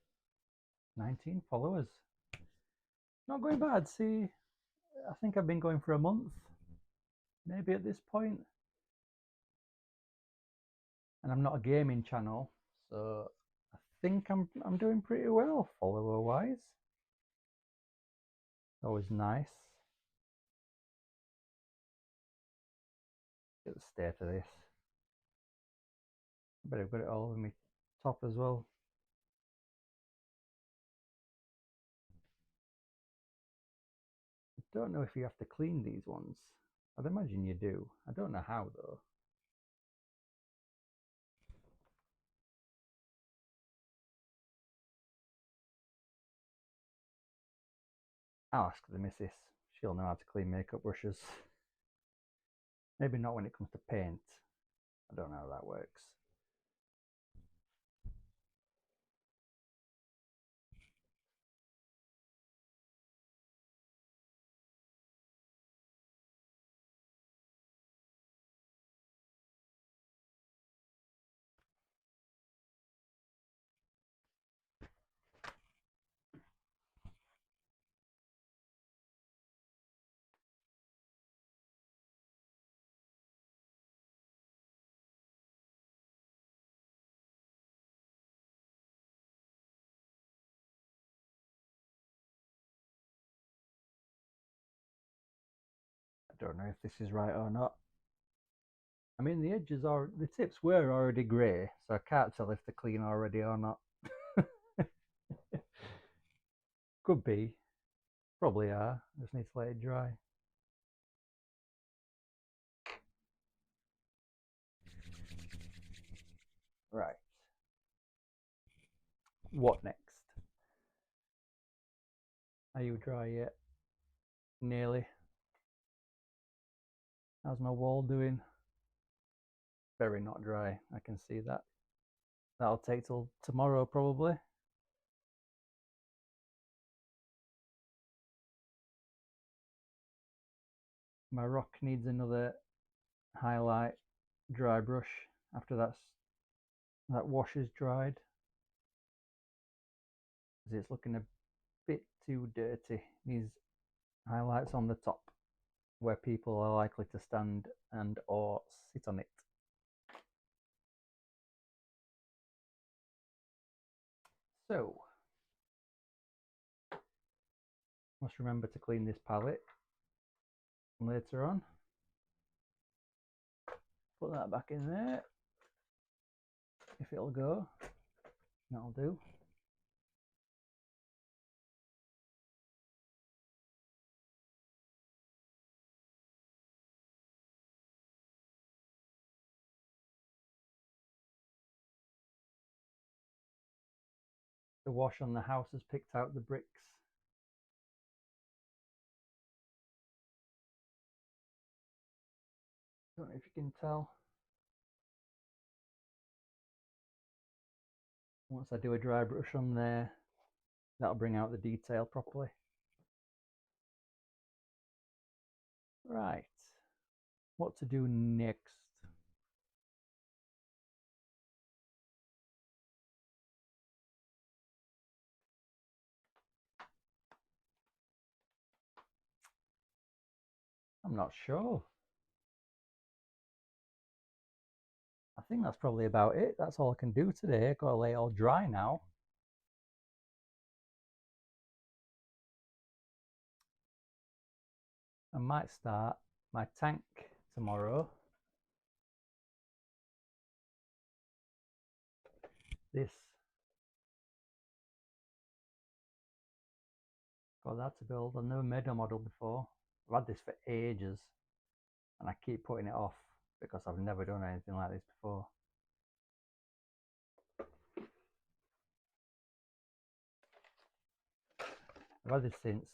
19 followers. Not going bad. See, I think I've been going for a month. maybe at this point. And I'm not a gaming channel, so I think I'm doing pretty well follower wise. Always nice. Get the state of this. I bet I've got it all over my top as well. I don't know if you have to clean these ones. I'd imagine you do. I don't know how though. I'll ask the missus. She'll know how to clean makeup brushes. Maybe not when it comes to paint. I don't know how that works. I don't know if this is right or not. I mean, the edges are, the tips were already grey, so I can't tell if they're clean already or not. Could be. Probably are. Just need to let it dry. Right. What next? Are you dry yet? Nearly. How's my wall doing? Very not dry. I can see that. That'll take till tomorrow probably. My rock needs another highlight dry brush after that wash is dried. It's looking a bit too dirty. Needs highlights on the top where people are likely to stand and or sit on it. So, must remember to clean this palette later on. Put that back in there. If it'll go, that'll do. The wash on the house has picked out the bricks. Don't know if you can tell. Once I do a dry brush on there, that'll bring out the detail properly. Right, what to do next? I'm not sure. I think that's probably about it. That's all I can do today. I've got to lay it all dry now. I might start my tank tomorrow. This. Got that to build. I've never made a model before. I've had this for ages and I keep putting it off because I've never done anything like this before. I've had this since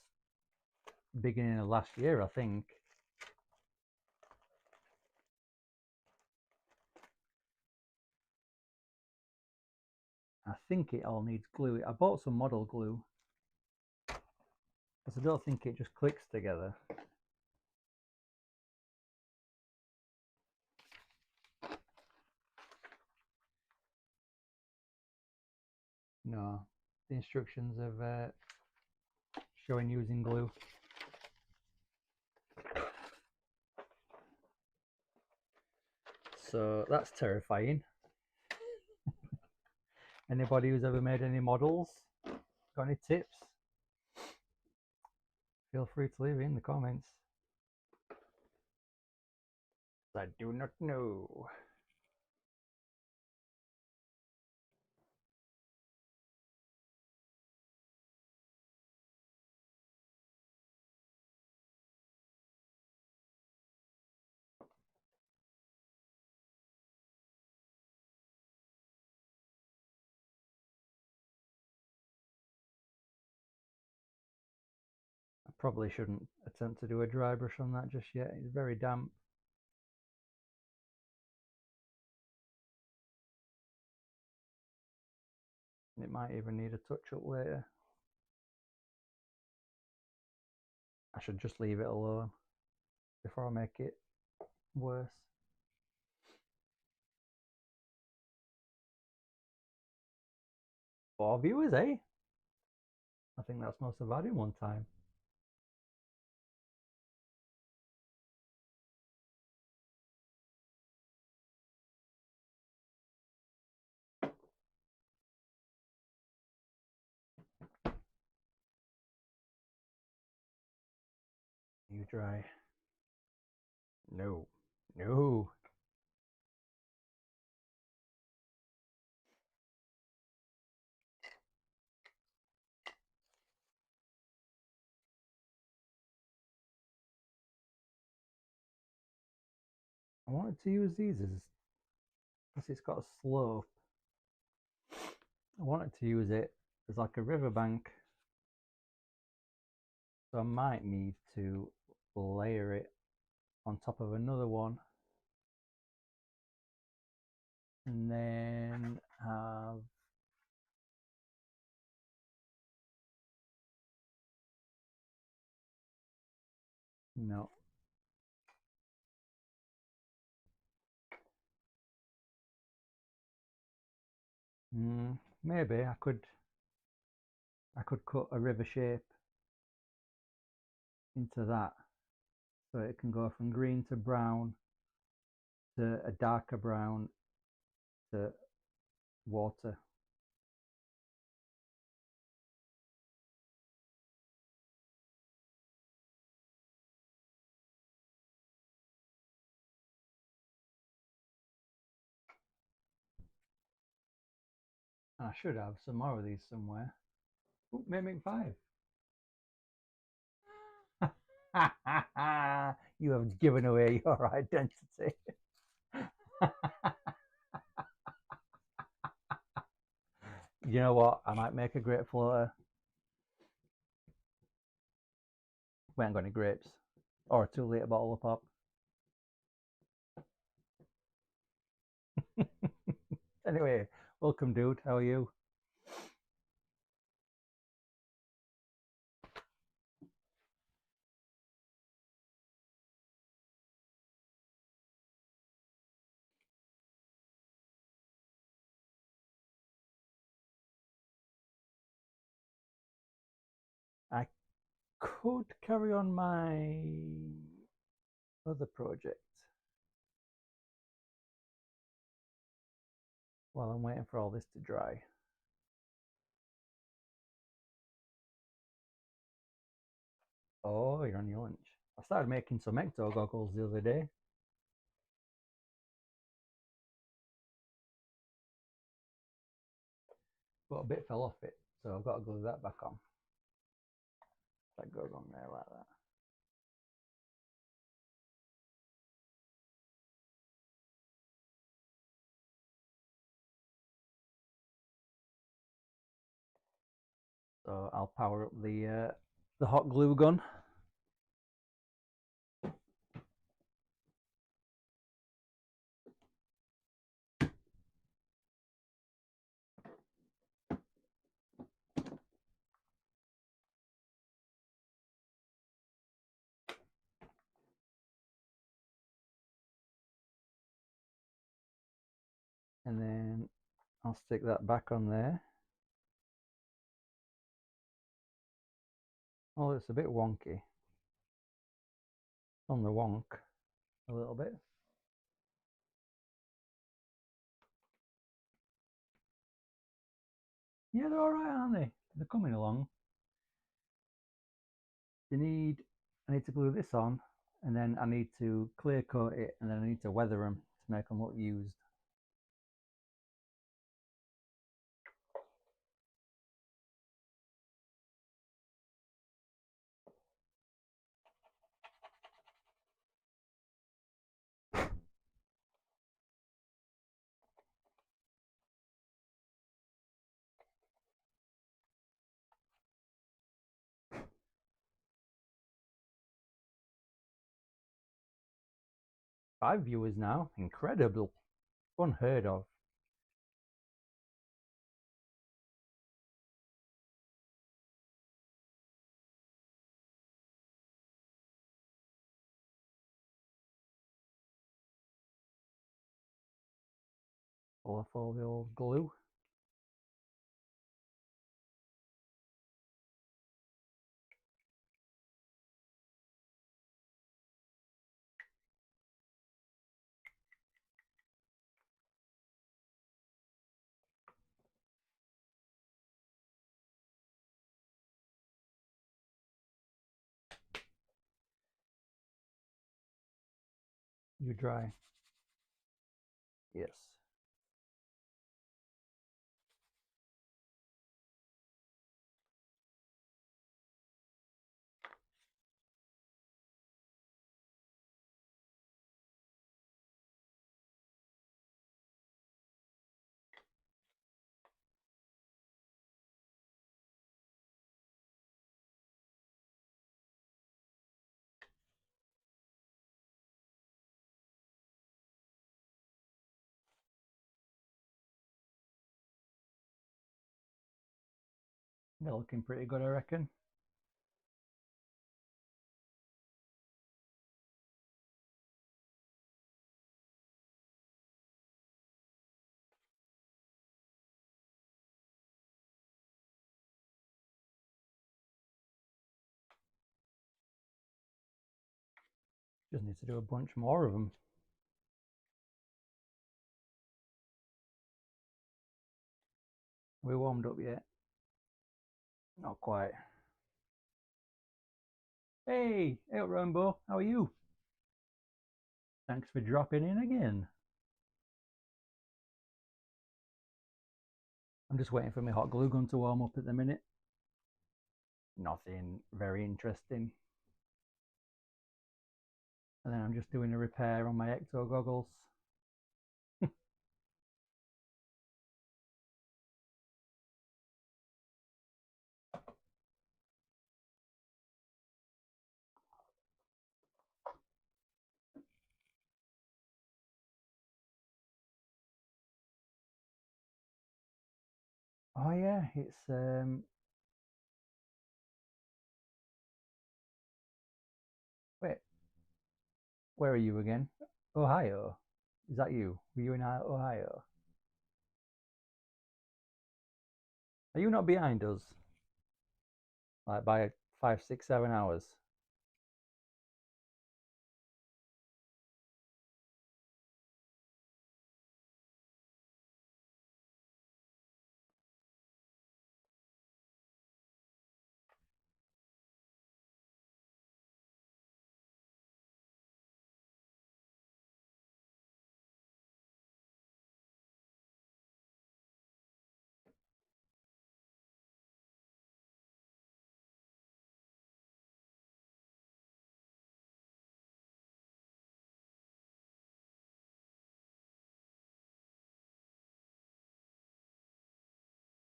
beginning of last year, I think. I think it all needs glue. I bought some model glue because I don't think it just clicks together. No, the instructions of showing using glue. So that's terrifying. Anybody who's ever made any models, got any tips? Feel free to leave it in the comments. I do not know. I probably shouldn't attempt to do a dry brush on that just yet. It's very damp. It might even need a touch up later. I should just leave it alone before I make it worse. 4 viewers, eh? I think that's most I've had in one time. You dry. No. No. I wanted to use these as, because it's got a slope. I wanted to use it as like a riverbank. So I might need to layer it on top of another one. And then have no. Maybe I could cut a river shape into that, so it can go from green to brown to a darker brown to water. And I should have some more of these somewhere. Ooh, make 5. You have given away your identity. You know what? I might make a grape floater. We ain't got any grapes. Or a 2-litre bottle of pop. Anyway, welcome, dude. How are you? I could carry on my other project while I'm waiting for all this to dry. Oh, you're on your lunch. I started making some ecto goggles the other day. But a bit fell off it, so I've got to glue that back on. That goes on there like that. So I'll power up the hot glue gun. And then I'll stick that back on there. Oh, it's a bit wonky on the wonk a little bit. Yeah, they're all right, aren't they? They're coming along. I need to glue this on, and then I need to clear coat it, and then I need to weather them to make them look used. Five viewers now, incredible, unheard of. Full of folio glue. You dry. Yes. They're looking pretty good, I reckon. Just need to do a bunch more of them. We warmed up yet? Not quite. Hey, Rainbow, how are you? Thanks for dropping in again. I'm just waiting for my hot glue gun to warm up at the minute. Nothing very interesting. And then I'm just doing a repair on my ecto goggles. Oh yeah, it's wait, where are you again? Ohio. Is that you? Were you in Ohio? Are you not behind us? Like by 5, 6, 7 hours?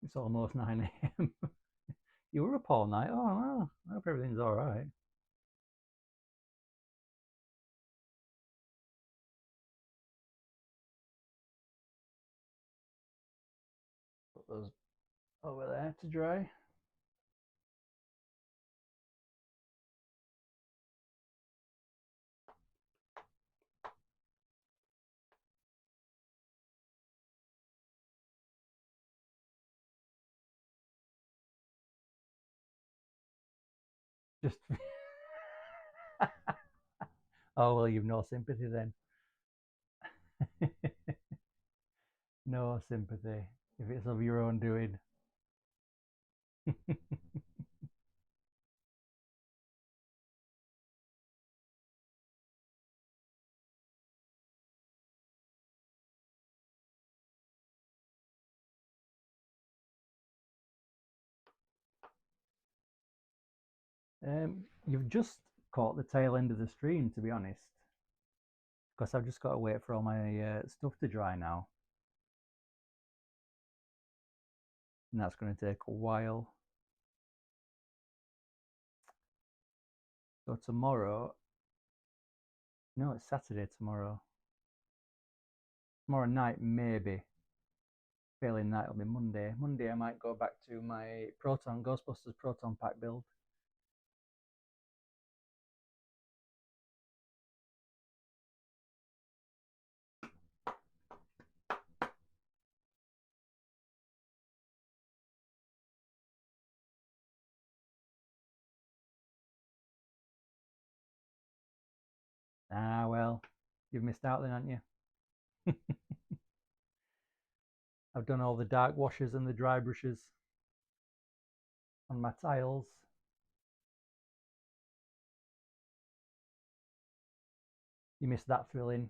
It's almost 9 a.m. You were up all night. Oh, well, I hope everything's all right. Put those over there to dry. Just oh well, you've no sympathy then. No sympathy if it's of your own doing. You've just caught the tail end of the stream, to be honest, because I've just got to wait for all my stuff to dry now, and that's going to take a while. So tomorrow, no, it's Saturday tomorrow. Tomorrow night, maybe. Failing that, it'll be Monday. Monday, I might go back to my Ghostbusters Proton Pack build. Ah, well, you've missed out then, haven't you? I've done all the dark washes and the dry brushes on my tiles. You missed that thrilling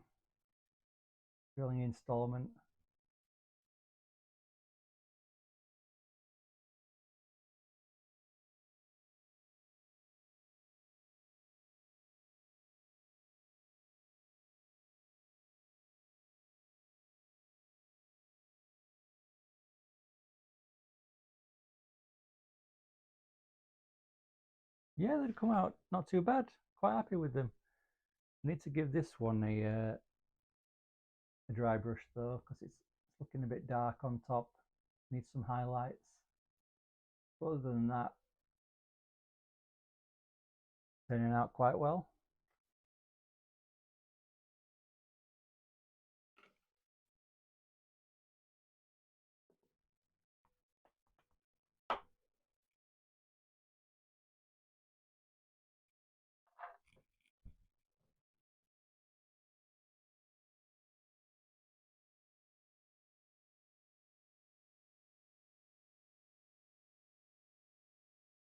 installment. Yeah, they'd come out not too bad. Quite happy with them. I need to give this one a dry brush though, because it's looking a bit dark on top. Needs some highlights. But other than that, turning out quite well.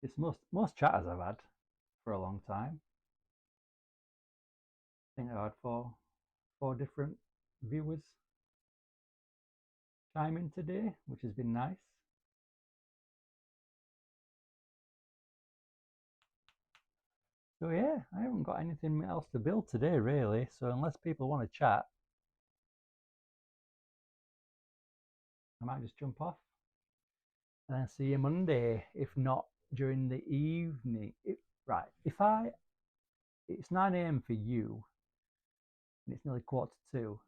It's most chatters I've had for a long time. I think I've had four different viewers chime in today, which has been nice. So yeah, I haven't got anything else to build today really. So unless people want to chat, I might just jump off and then see you Monday. If not during the evening, right? It's 9 a.m. for you, and it's nearly 1:45.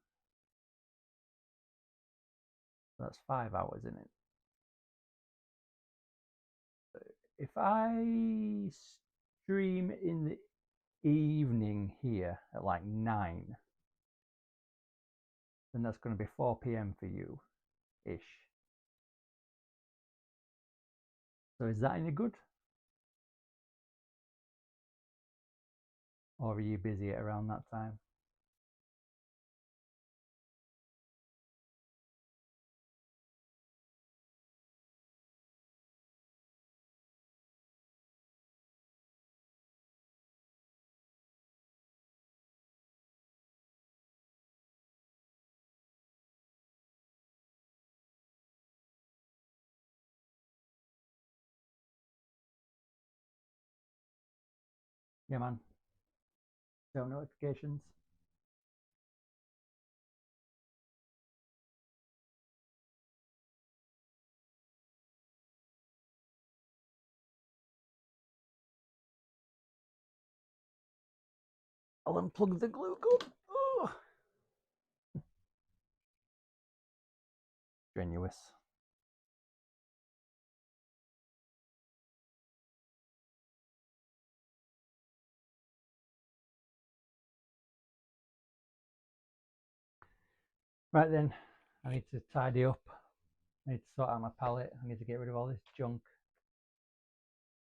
That's 5 hours in it. If I stream in the evening here at like 9, then that's going to be 4 p.m. for you ish. So is that any good? Or are you busy at around that time? Yeah, man. So notifications. I'll unplug the glue gun. Oh. Strenuous. Right then, I need to tidy up. I need to sort out my palette. I need to get rid of all this junk.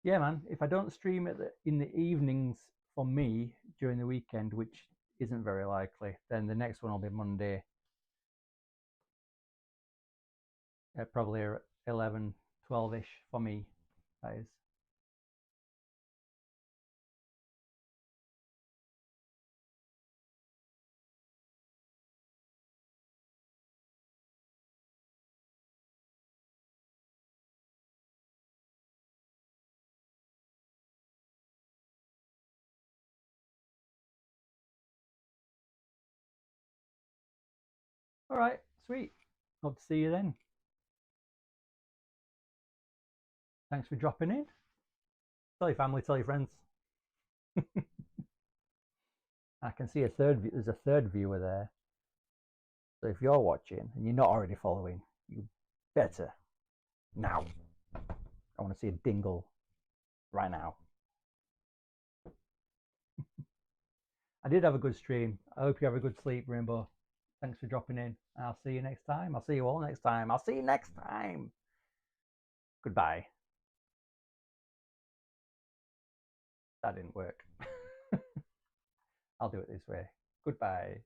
Yeah, man. If I don't stream in the evenings for me during the weekend, which isn't very likely, then the next one will be Monday. Probably 11, 12-ish for me. That is. All right, sweet. Hope to see you then. Thanks for dropping in. Tell your family, tell your friends. I can see there's a third viewer there. So if you're watching and you're not already following, you better now. I want to see a dingle right now. I did have a good stream. I hope you have a good sleep, Rainbow. Thanks for dropping in. I'll see you next time. I'll see you all next time. I'll see you next time. Goodbye. That didn't work. I'll do it this way. Goodbye.